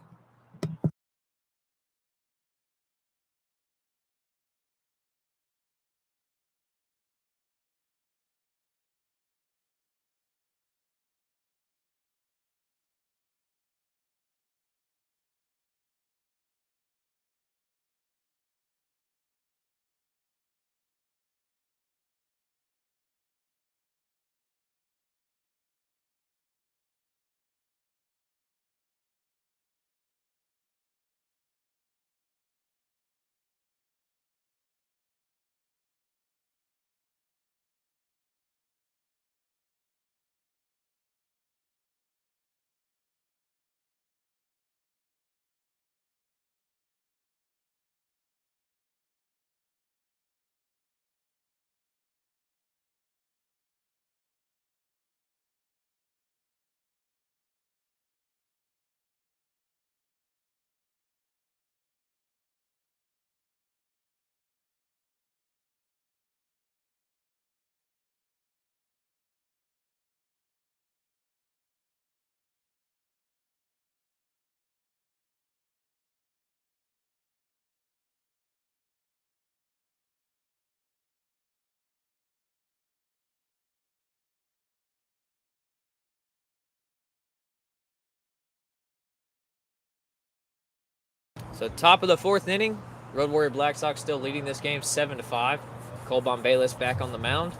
So top of the fourth inning, Road Warrior Black Sox still leading this game 7-5. Cole Bombalis back on the mound,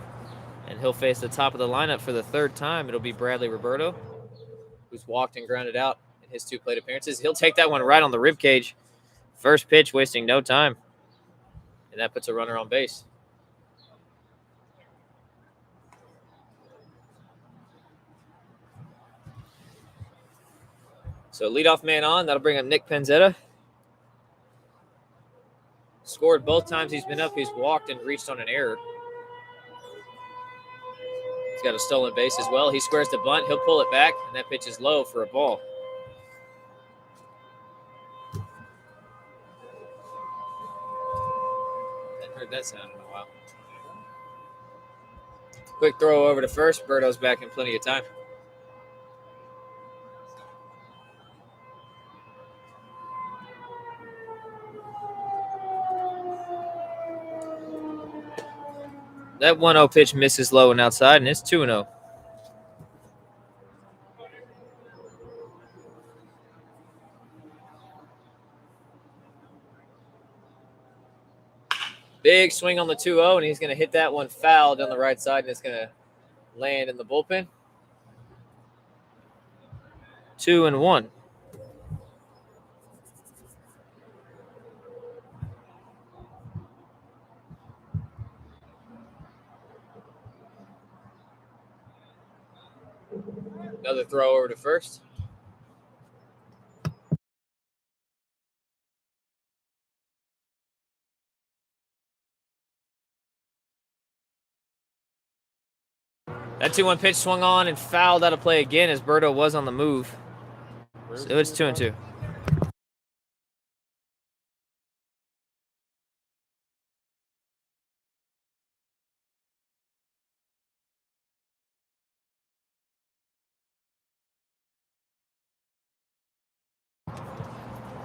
and he'll face the top of the lineup for the third time. It'll be Bradley Roberto, who's walked and grounded out in his two plate appearances. He'll take that one right on the ribcage. First pitch, wasting no time, and that puts a runner on base. So leadoff man on. That'll bring up Nick Penzetta. Scored both times he's been up. He's walked and reached on an error. He's got a stolen base as well. He squares the bunt. He'll pull it back, and that pitch is low for a ball. I haven't heard that sound in a while. Quick throw over to first. Berto's back in plenty of time. That 1-0 pitch misses low and outside, and it's 2-0. Big swing on the 2-0, and he's going to hit that one foul down the right side, and it's going to land in the bullpen. 2-1. Another throw over to first. That 2-1 pitch swung on and fouled out of play again as Berto was on the move. So it's 2-2.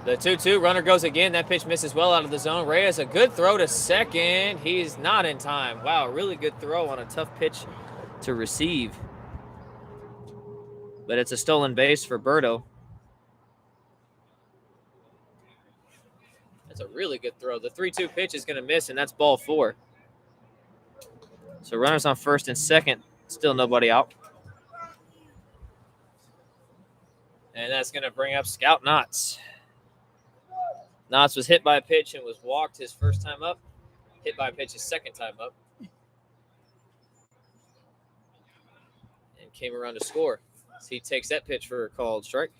The 2-2 runner goes again. That pitch misses well out of the zone. Reyes, a good throw to second. He's not in time. Wow, really good throw on a tough pitch to receive. But it's a stolen base for Berto. That's a really good throw. The 3-2 pitch is going to miss, and that's ball 4. So runners on first and second. Still nobody out. And that's going to bring up Scout Knotts. Knotts was hit by a pitch and was walked his first time up. Hit by a pitch his second time up. And came around to score. So he takes that pitch for a called strike.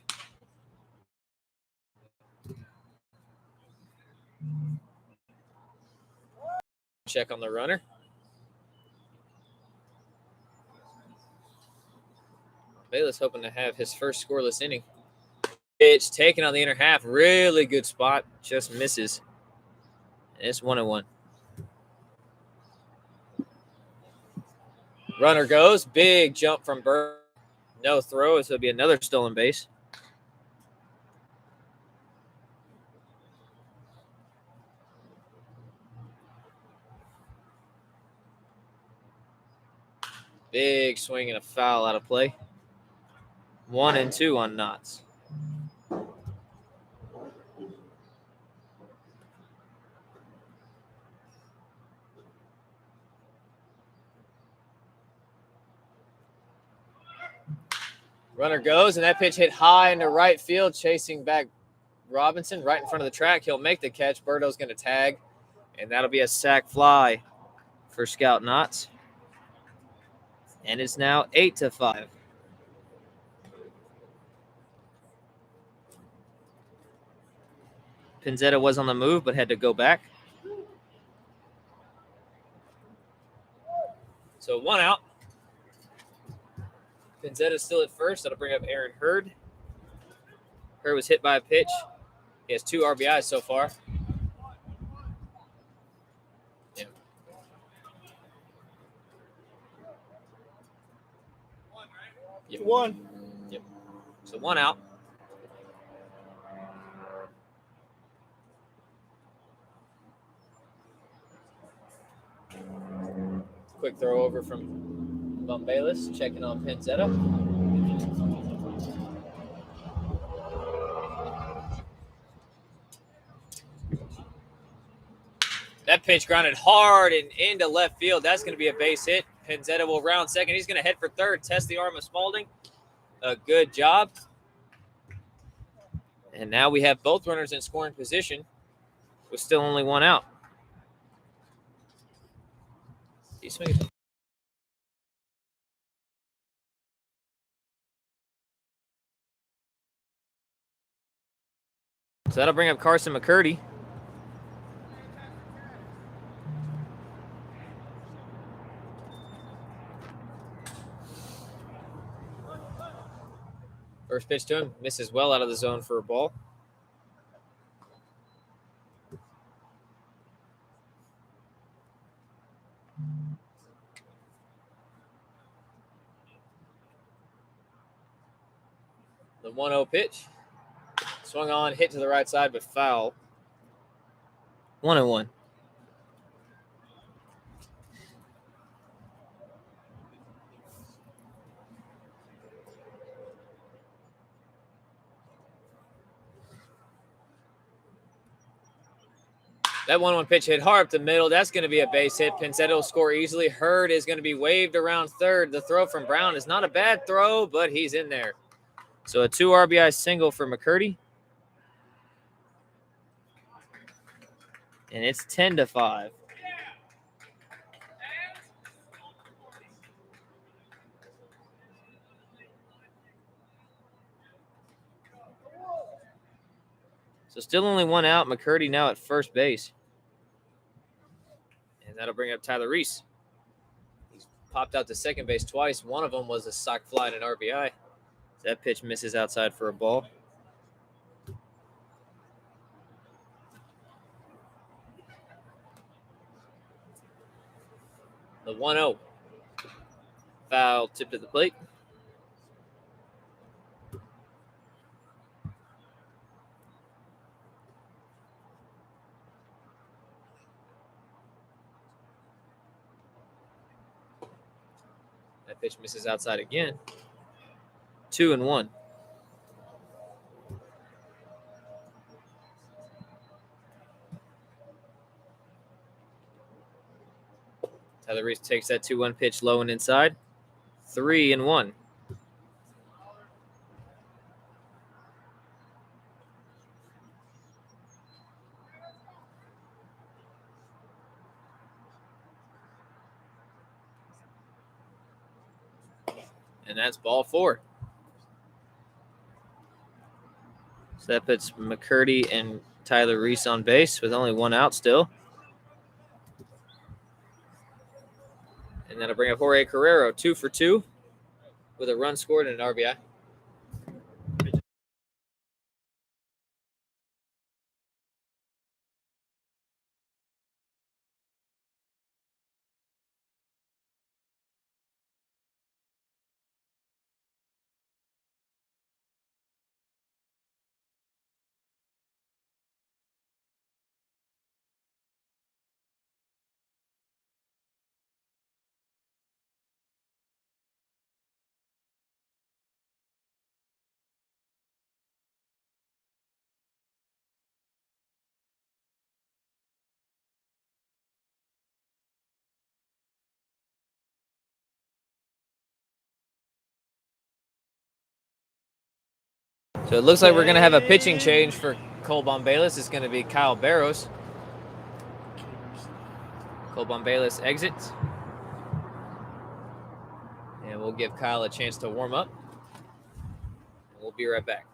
Check on the runner. Bayless hoping to have his first scoreless inning. Pitch taken on the inner half. Really good spot. Just misses. And it's 1-1. Runner goes. Big jump from Burr. No throw. So it'll be another stolen base. Big swing and a foul out of play. 1-2 on Knotts. Runner goes, and that pitch hit high into right field, chasing back Robinson right in front of the track. He'll make the catch. Berto's going to tag, and that'll be a sac fly for Scout Knotts. And it's now 8-5. Penzetta was on the move, but had to go back. So 1 out. Penzetta's still at first. That'll bring up Aaron Hurd. Hurd was hit by a pitch. He has 2 RBIs so far. Yeah. Yep. 1. Yep. So 1 out. Quick throw over from Bayless, checking on Penzetta. That pitch grounded hard and into left field. That's going to be a base hit. Penzetta will round second. He's going to head for third, test the arm of Spalding. A good job. And now we have both runners in scoring position with still only 1 out. He's swinging. So that'll bring up Carson McCurdy. First pitch to him, misses well out of the zone for a ball. The 1-0 pitch. Swung on, hit to the right side, but foul. 1-1. That 1-1 pitch hit hard up the middle. That's going to be a base hit. Pinzetta will score easily. Hurd is going to be waved around third. The throw from Brown is not a bad throw, but he's in there. So a 2 RBI single for McCurdy. And it's 10-5. So still only one out. McCurdy now at first base. And that'll bring up Tyler Reese. He's popped out to second base twice. One of them was a sock fly and an RBI. That pitch misses outside for a ball. The 1-0. Foul tipped at the plate. That pitch misses outside again. 2-1. Tyler Reese takes that 2-1 pitch low and inside. 3-1. And that's ball 4. So that puts McCurdy and Tyler Reese on base with only one out still. And that'll bring up Jorge Carrero, 2 for 2 with a run scored and an RBI. So it looks like we're going to have a pitching change for Cole Bombalis. It's going to be Kyle Barrows. Cole Bombalis exits. And we'll give Kyle a chance to warm up. We'll be right back.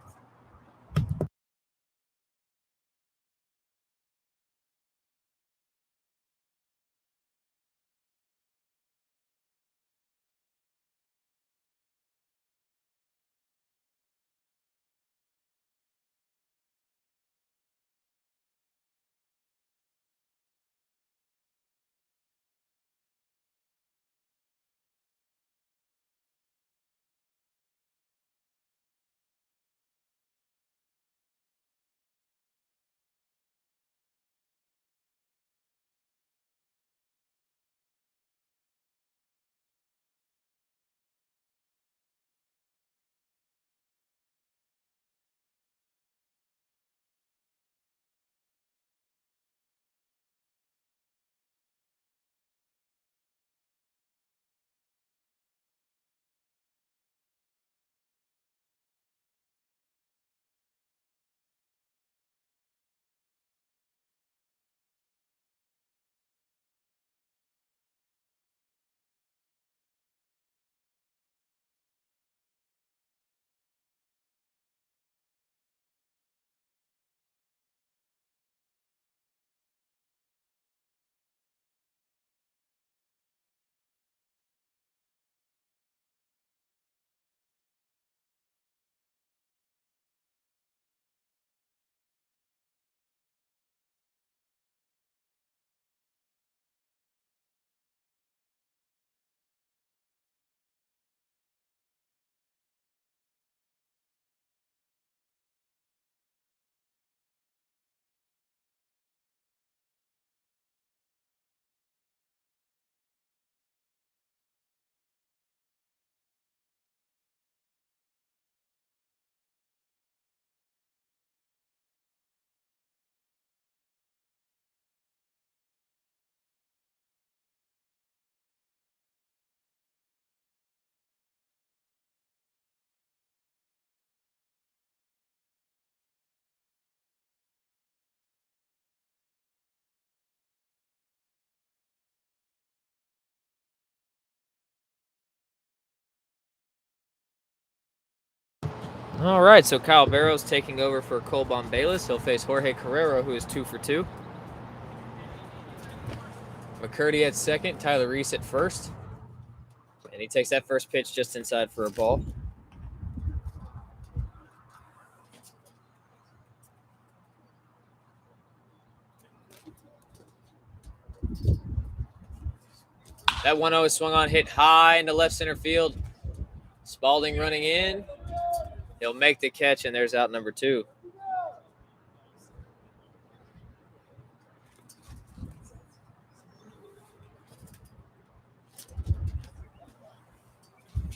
All right, so Kyle Barrows taking over for Colbon Bayless. He'll face Jorge Carrero, who is 2 for 2. McCurdy at second, Tyler Reese at first. And he takes that first pitch just inside for a ball. That 1-0 is swung on, hit high into left center field. Spalding running in. He'll make the catch, and there's out number 2.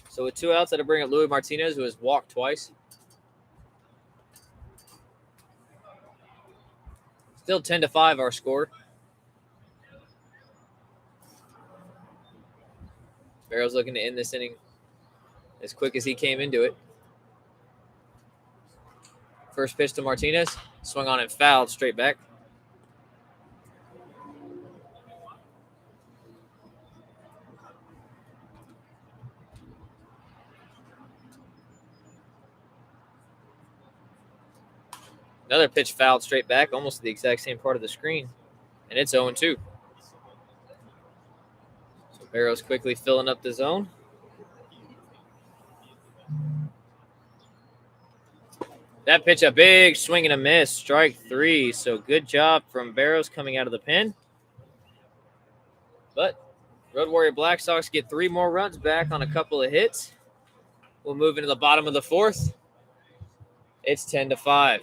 So with 2 outs, that'll bring up Louis Martinez, who has walked twice. Still 10-5 our score. Barrows looking to end this inning as quick as he came into it. First pitch to Martinez. Swung on and fouled straight back. Another pitch fouled straight back, almost to the exact same part of the screen. And it's 0-2. So Barrows quickly filling up the zone. That pitch, a big swing and a miss, strike 3. So good job from Barrows coming out of the pen. But Road Warrior Black Sox get 3 more runs back on a couple of hits. We'll move into the bottom of the 4th. It's 10-5.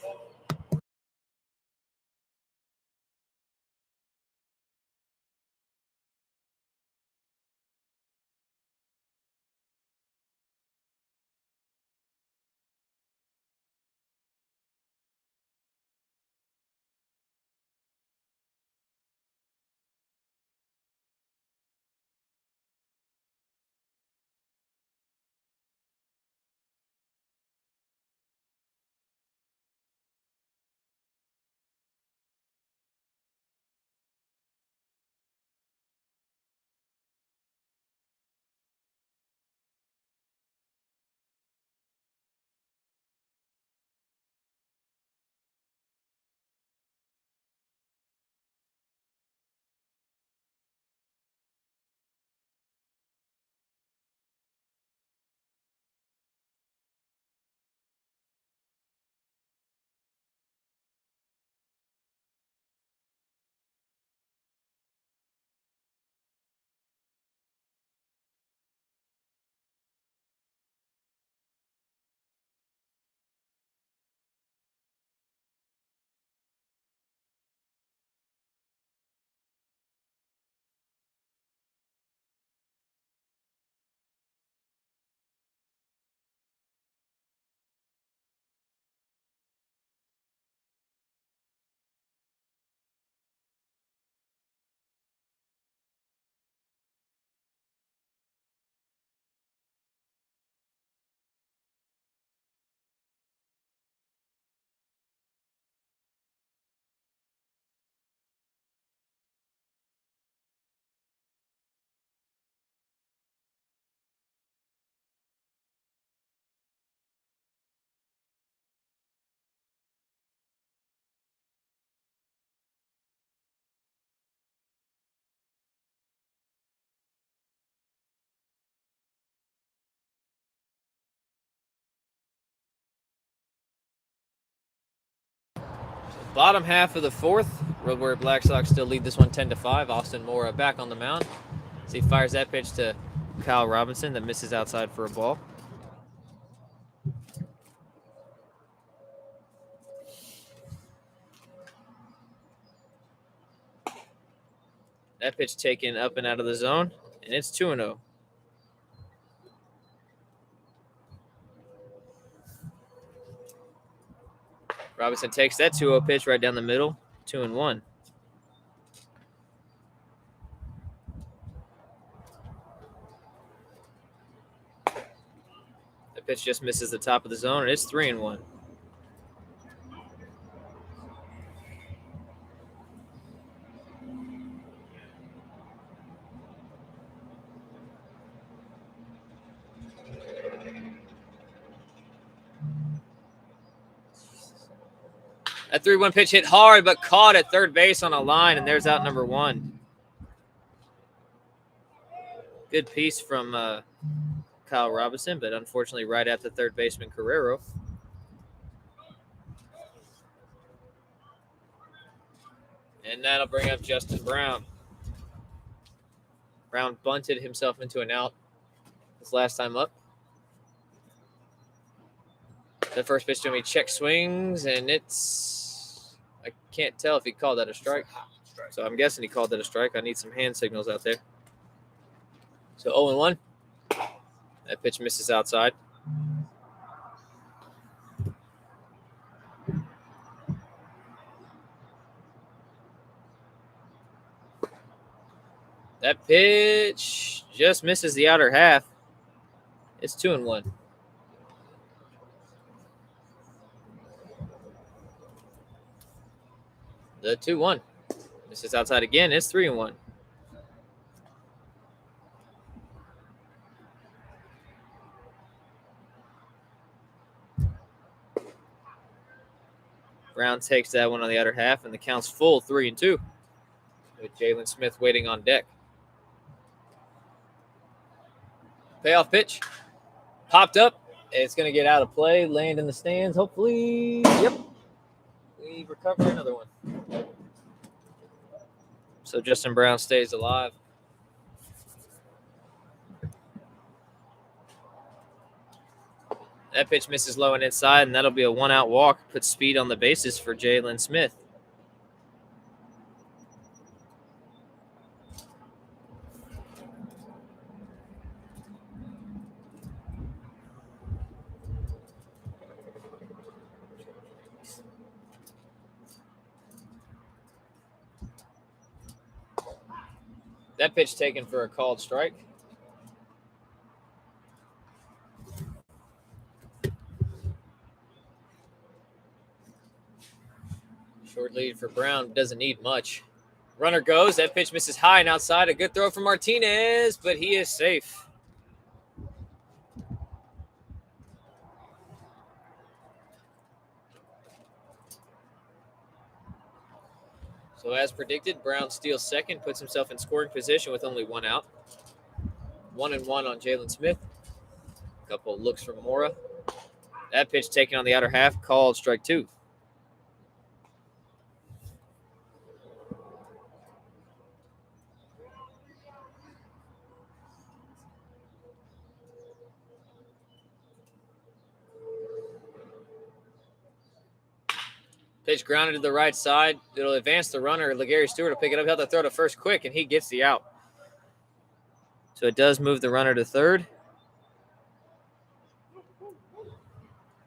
Bottom half of the 4th. Road Warrior Black Sox still lead this one 10-5. Austin Mora back on the mound. So he fires that pitch to Kyle Robinson that misses outside for a ball. That pitch taken up and out of the zone, and it's 2-0. Robinson takes that 2-0 pitch right down the middle, 2-1. The pitch just misses the top of the zone, and it's 3-1. That 3-1 pitch hit hard, but caught at third base on a line, and there's out number 1. Good piece from Kyle Robinson, but unfortunately right at the third baseman Carrero. And that'll bring up Justin Brown. Brown bunted himself into an out his last time up. The first pitch to him, he check swings, and I can't tell if he called that a strike. So I'm guessing he called that a strike. I need some hand signals out there. So 0-1. That pitch misses outside. That pitch just misses the outer half. It's 2-1. The 2-1. Misses outside again. It's 3-1. Brown takes that one on the outer half, and the count's full 3-2. With Jalen Smith waiting on deck. Payoff pitch. Popped up. It's going to get out of play, land in the stands, hopefully. Yep. We recover another one. So Justin Brown stays alive. That pitch misses low and inside, and that'll be a 1-out walk. Puts speed on the bases for Jalen Smith. That pitch taken for a called strike. Short lead for Brown. Doesn't need much. Runner goes. That pitch misses high and outside. A good throw from Martinez, but he is safe. So as predicted, Brown steals second, puts himself in scoring position with only 1 out. 1-1 on Jalen Smith. A couple of looks from Mora. That pitch taken on the outer half, called strike 2. Pitch grounded to the right side. It'll advance the runner. LeGarry Stewart will pick it up. He'll have to throw to first quick, and he gets the out. So it does move the runner to third.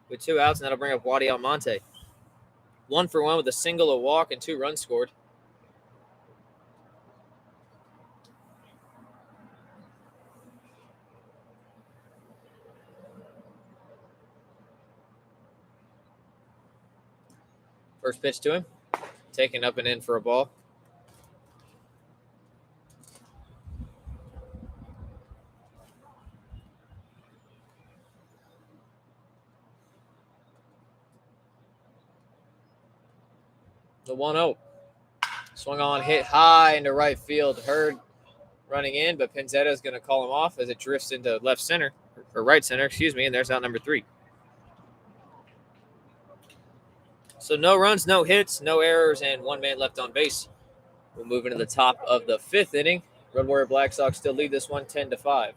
With 2 outs, and that'll bring up Wadi Almonte. 1 for 1 with a single, a walk, and 2 runs scored. First pitch to him. Taken up and in for a ball. The 1-0. Swung on, hit high into right field. Hurd running in, but Pinzetta is going to call him off as it drifts into left center, or right center, and there's out number 3. So no runs, no hits, no errors, and 1 man left on base. We'll move into the top of the 5th inning. Red Warrior Black Sox still lead this one 10-5.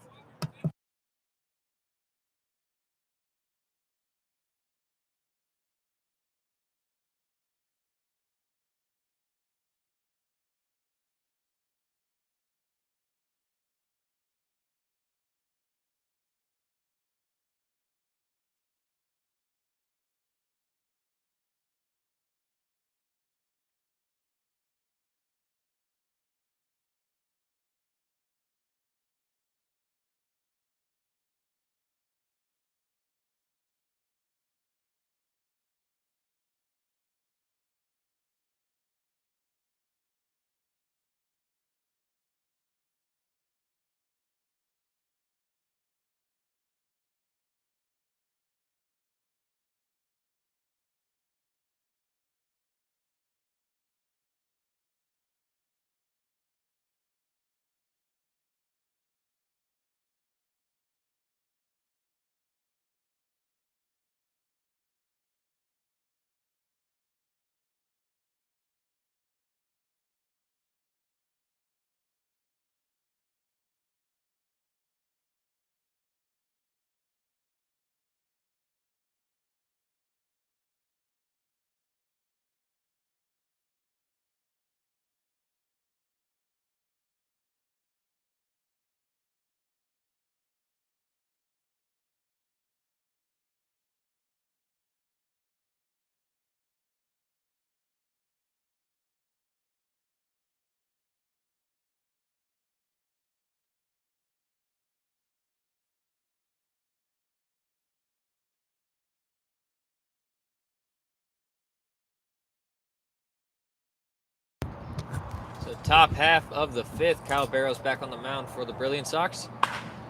Top half of the 5th, Kyle Barrows back on the mound for the Brilliant Sox.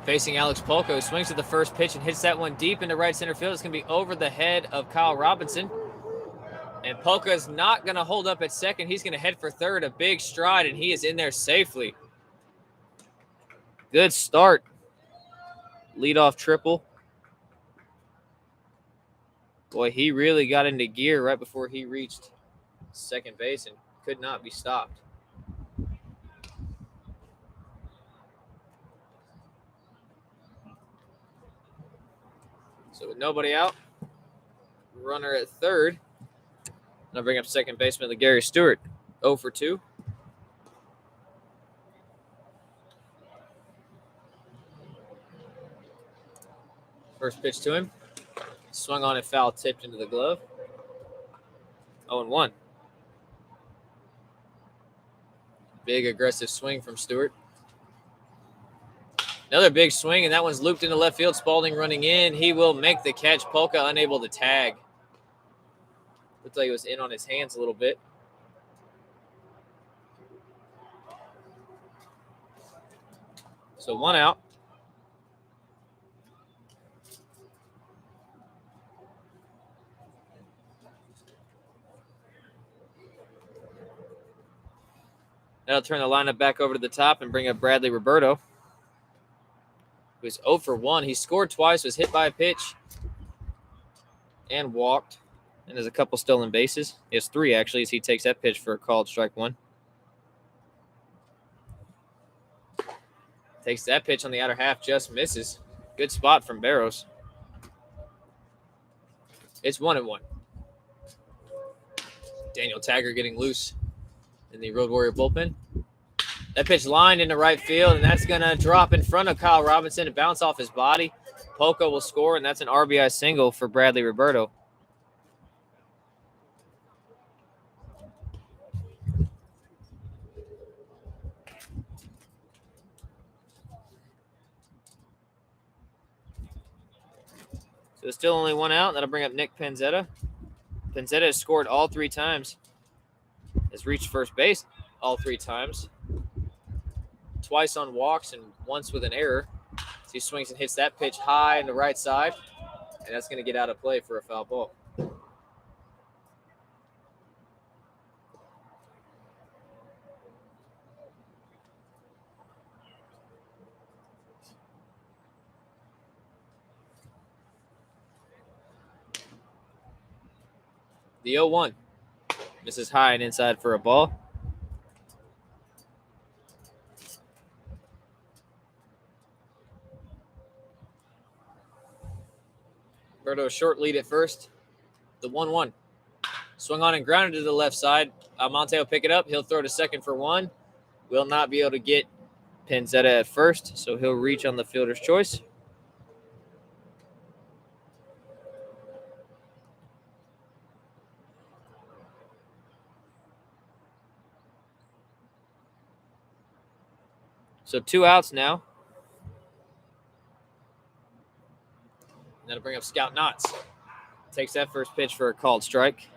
Facing Alex Polka, who swings at the first pitch and hits that one deep into right center field. It's going to be over the head of Kyle Robinson. And Polka is not going to hold up at second. He's going to head for third, a big stride, and he is in there safely. Good start. Leadoff triple. Boy, he really got into gear right before he reached second base and could not be stopped. So with nobody out, runner at third. And I'll bring up second baseman Gary Stewart, 0 for 2. First pitch to him. Swung on and foul, tipped into the glove. 0-1. Big aggressive swing from Stewart. Another big swing, and that one's looped into left field. Spalding running in. He will make the catch. Polka unable to tag. Looked like it was in on his hands a little bit. So 1 out. That'll turn the lineup back over to the top and bring up Bradley Roberto, who's 0 for 1. He scored twice, was hit by a pitch, and walked. And there's a couple stolen bases. He has 3, actually, as he takes that pitch for a called strike 1. Takes that pitch on the outer half, just misses. Good spot from Barrows. It's 1-1. Daniel Taggart getting loose in the Road Warrior bullpen. That pitch lined into right field, and that's going to drop in front of Kyle Robinson and bounce off his body. Polka will score, and that's an RBI single for Bradley Roberto. So there's still only 1 out. That'll bring up Nick Penzetta. Penzetta has scored all 3 times. Has reached first base all 3 times. Twice on walks and once with an error. So he swings and hits that pitch high in the right side. And that's going to get out of play for a foul ball. The 0-1. Misses high and inside for a ball. Roberto short lead at first. The 1-1. Swung on and grounded to the left side. Almonte will pick it up. He'll throw to second for 1. Will not be able to get Penzetta at first, so he'll reach on the fielder's choice. So 2 outs now. And that'll bring up Scout Knotts. Takes that first pitch for a called strike.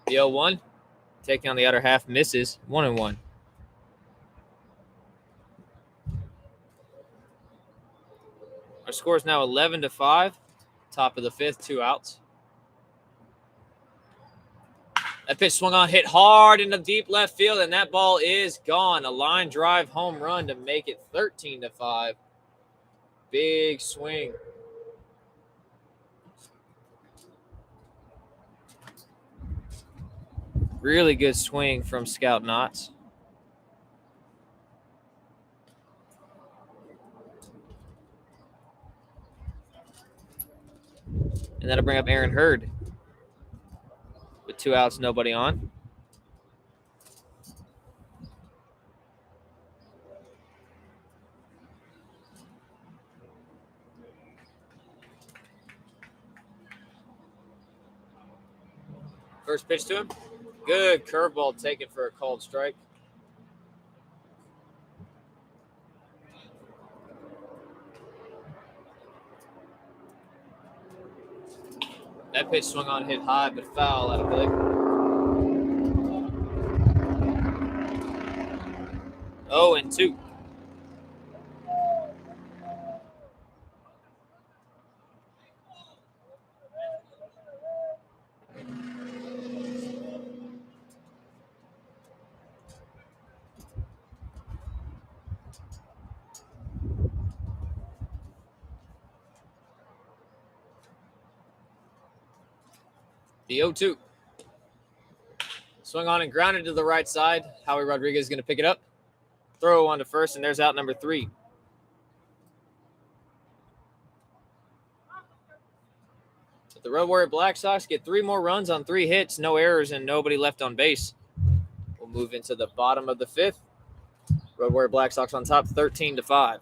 The 0-1. Taking on the outer half, misses. 1-1. Our score is now 11-5. Top of the 5th, 2 outs. That pitch swung on, hit hard in the deep left field, and that ball is gone. A line drive home run to make it 13-5. Big swing. Really good swing from Scout Knotts. And that'll bring up Aaron Hurd. With 2 outs, nobody on. First pitch to him. Good curveball taken for a called strike. That pitch swung on, hit high, but foul out of play. 0-2. The 0-2. Swung on and grounded to the right side. Howie Rodriguez is going to pick it up. Throw on to first, and there's out number 3. But the Road Warrior Black Sox get 3 more runs on 3 hits, no errors, and nobody left on base. We'll move into the bottom of the 5th. Road Warrior Black Sox on top, 13-5.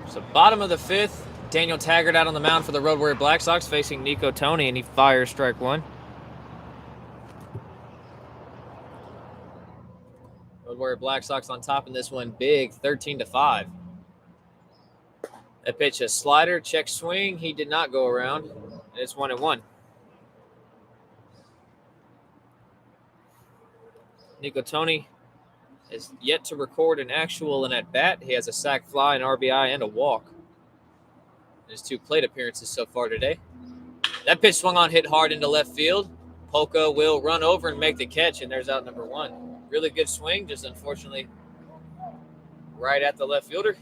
So bottom of the 5th, Daniel Taggart out on the mound for the Road Warrior Black Sox facing Nico Tony, and he fires strike 1. Road Warrior Black Sox on top in this one, big, 13-5. That pitch, a slider, check swing. He did not go around, and it's 1-1. Nico Tony is yet to record an actual and at bat. He has a sac fly, an RBI, and a walk in his 2 plate appearances so far today. That pitch swung on, hit hard into left field. Polka will run over and make the catch, and there's out number 1. Really good swing, just unfortunately right at the left fielder.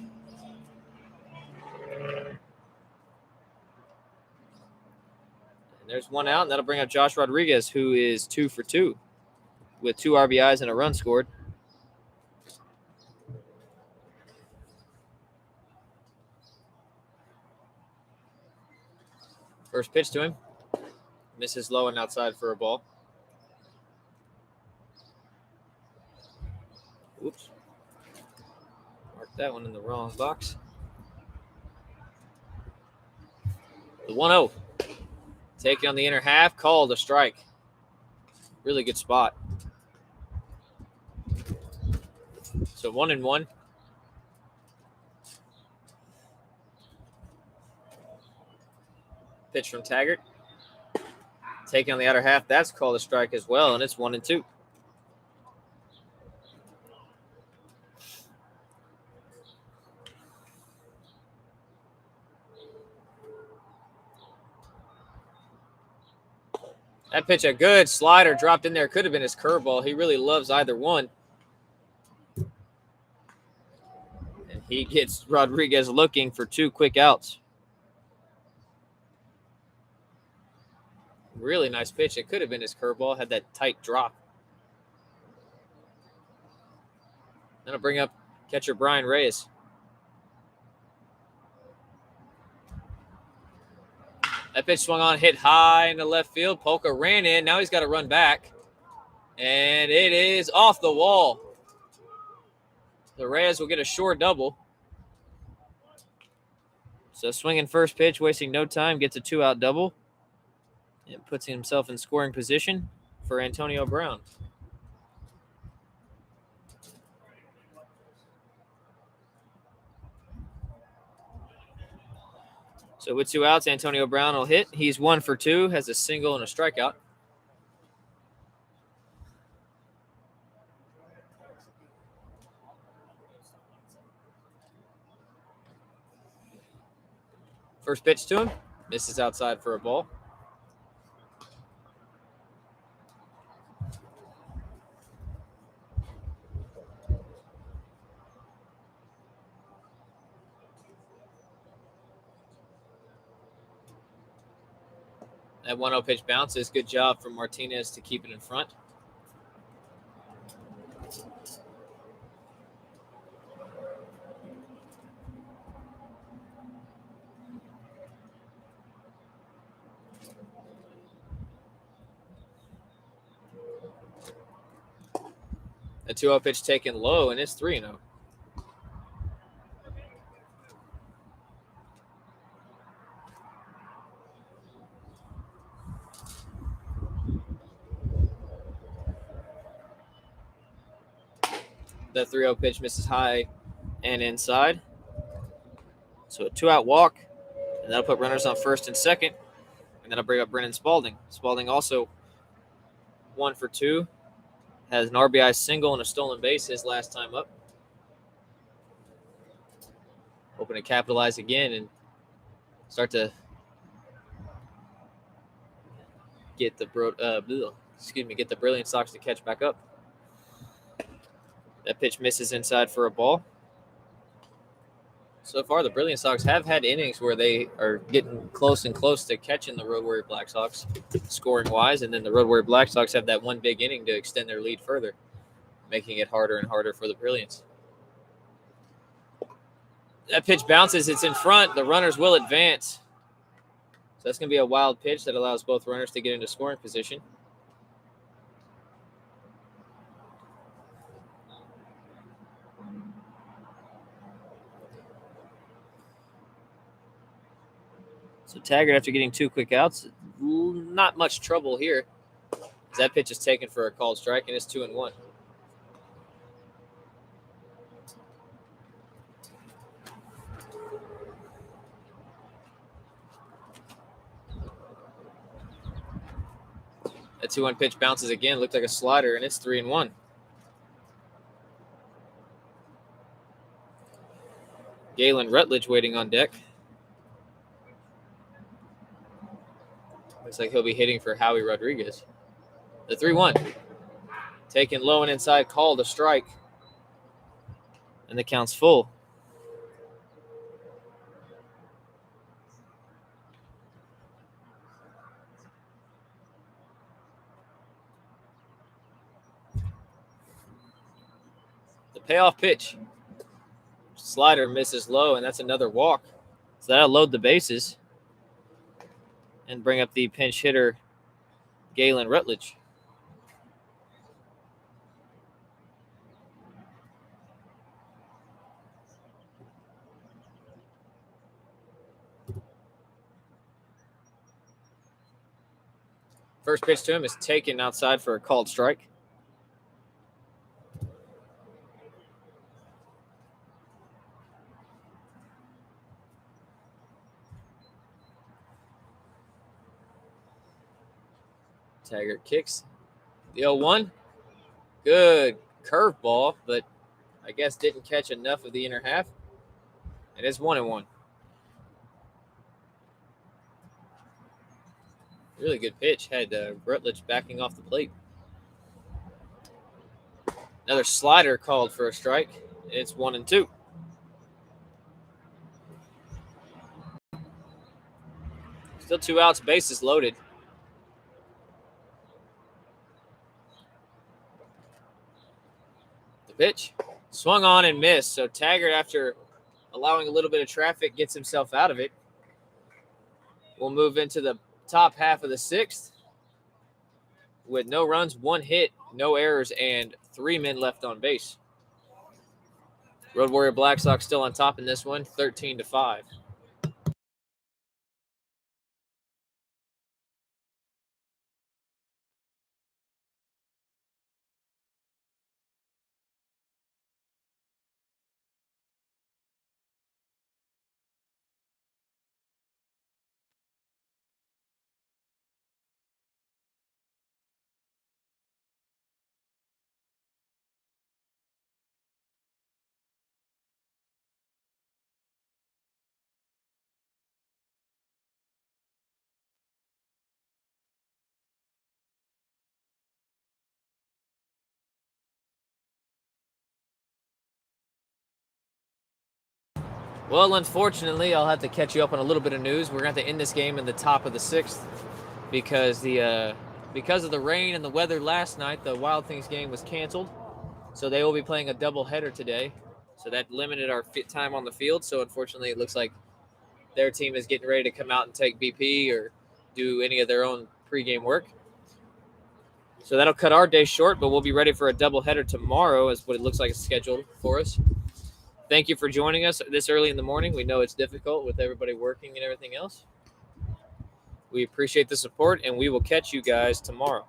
And there's 1 out, and that'll bring up Josh Rodriguez, who is 2 for 2 with 2 RBIs and a run scored. First pitch to him. Misses low and outside for a ball. Oops. Marked that one in the wrong box. The 1-0. Taking on the inner half. Called a strike. Really good spot. So 1-1. Pitch from Taggart. Taking on the outer half. That's called a strike as well, and it's 1-2. That pitch, a good slider, dropped in there. Could have been his curveball. He really loves either one. he gets Rodriguez looking for 2 quick outs. Really nice pitch. It could have been his curveball, had that tight drop. Then I'll bring up catcher Brian Reyes. That pitch swung on, hit high in the left field. Polka ran in. Now he's got to run back. And it is off the wall. The Reyes will get a short double. So swinging first pitch, wasting no time, gets a 2-out double. And puts himself in scoring position for Antonio Brown. So with 2 outs, Antonio Brown will hit. He's 1 for 2, has a single and a strikeout. First pitch to him, misses outside for a ball. That 1-0 pitch bounces. Good job from Martinez to keep it in front. A 2-0 pitch taken low, and it's 3-0. The 3-0 pitch misses high and inside. So a 2-out walk, and that'll put runners on first and second. And then I'll bring up Brennan Spalding. Spalding also 1 for 2. Has an RBI single and a stolen base his last time up. Hoping to capitalize again and start to get the Brilliant Sox to catch back up. That pitch misses inside for a ball. So far, the Brilliant Sox have had innings where they are getting close and close to catching the Road Warrior Black Sox, scoring-wise, and then the Road Warrior Black Sox have that one big inning to extend their lead further, making it harder and harder for the Brilliants. That pitch bounces. It's in front. The runners will advance. So that's going to be a wild pitch that allows both runners to get into scoring position. So Taggart, after getting 2 quick outs, not much trouble here. That pitch is taken for a called strike, and it's 2-1. That 2-1 pitch bounces again. Looked like a slider, and it's 3-1. Galen Rutledge waiting on deck. Looks like he'll be hitting for Howie Rodriguez. The 3-1. Taken low and inside, called a strike. And the count's full. The payoff pitch. Slider misses low, and that's another walk. So that'll load the bases and bring up the pinch hitter, Galen Rutledge. First pitch to him is taken outside for a called strike. Taggart kicks. The 0-1. Good curveball, but I guess didn't catch enough of the inner half. It is 1-1. Really good pitch. Had Rutledge backing off the plate. Another slider called for a strike. It's 1-2. Still 2 outs, bases loaded. The pitch swung on and missed. So Taggart, after allowing a little bit of traffic, gets himself out of it. We'll move into the top half of the 6th with no runs, 1 hit, no errors, and 3 men left on base. Road Warrior Black Sox still on top in this one, 13-5. Well, unfortunately, I'll have to catch you up on a little bit of news. We're going to have to end this game in the top of the 6th because because of the rain and the weather last night, the Wild Things game was canceled. So they will be playing a doubleheader today. So that limited our time on the field. So unfortunately, it looks like their team is getting ready to come out and take BP or do any of their own pregame work. So that'll cut our day short, but we'll be ready for a doubleheader tomorrow, is what it looks like it's scheduled for us. Thank you for joining us this early in the morning. We know it's difficult with everybody working and everything else. We appreciate the support, and we will catch you guys tomorrow.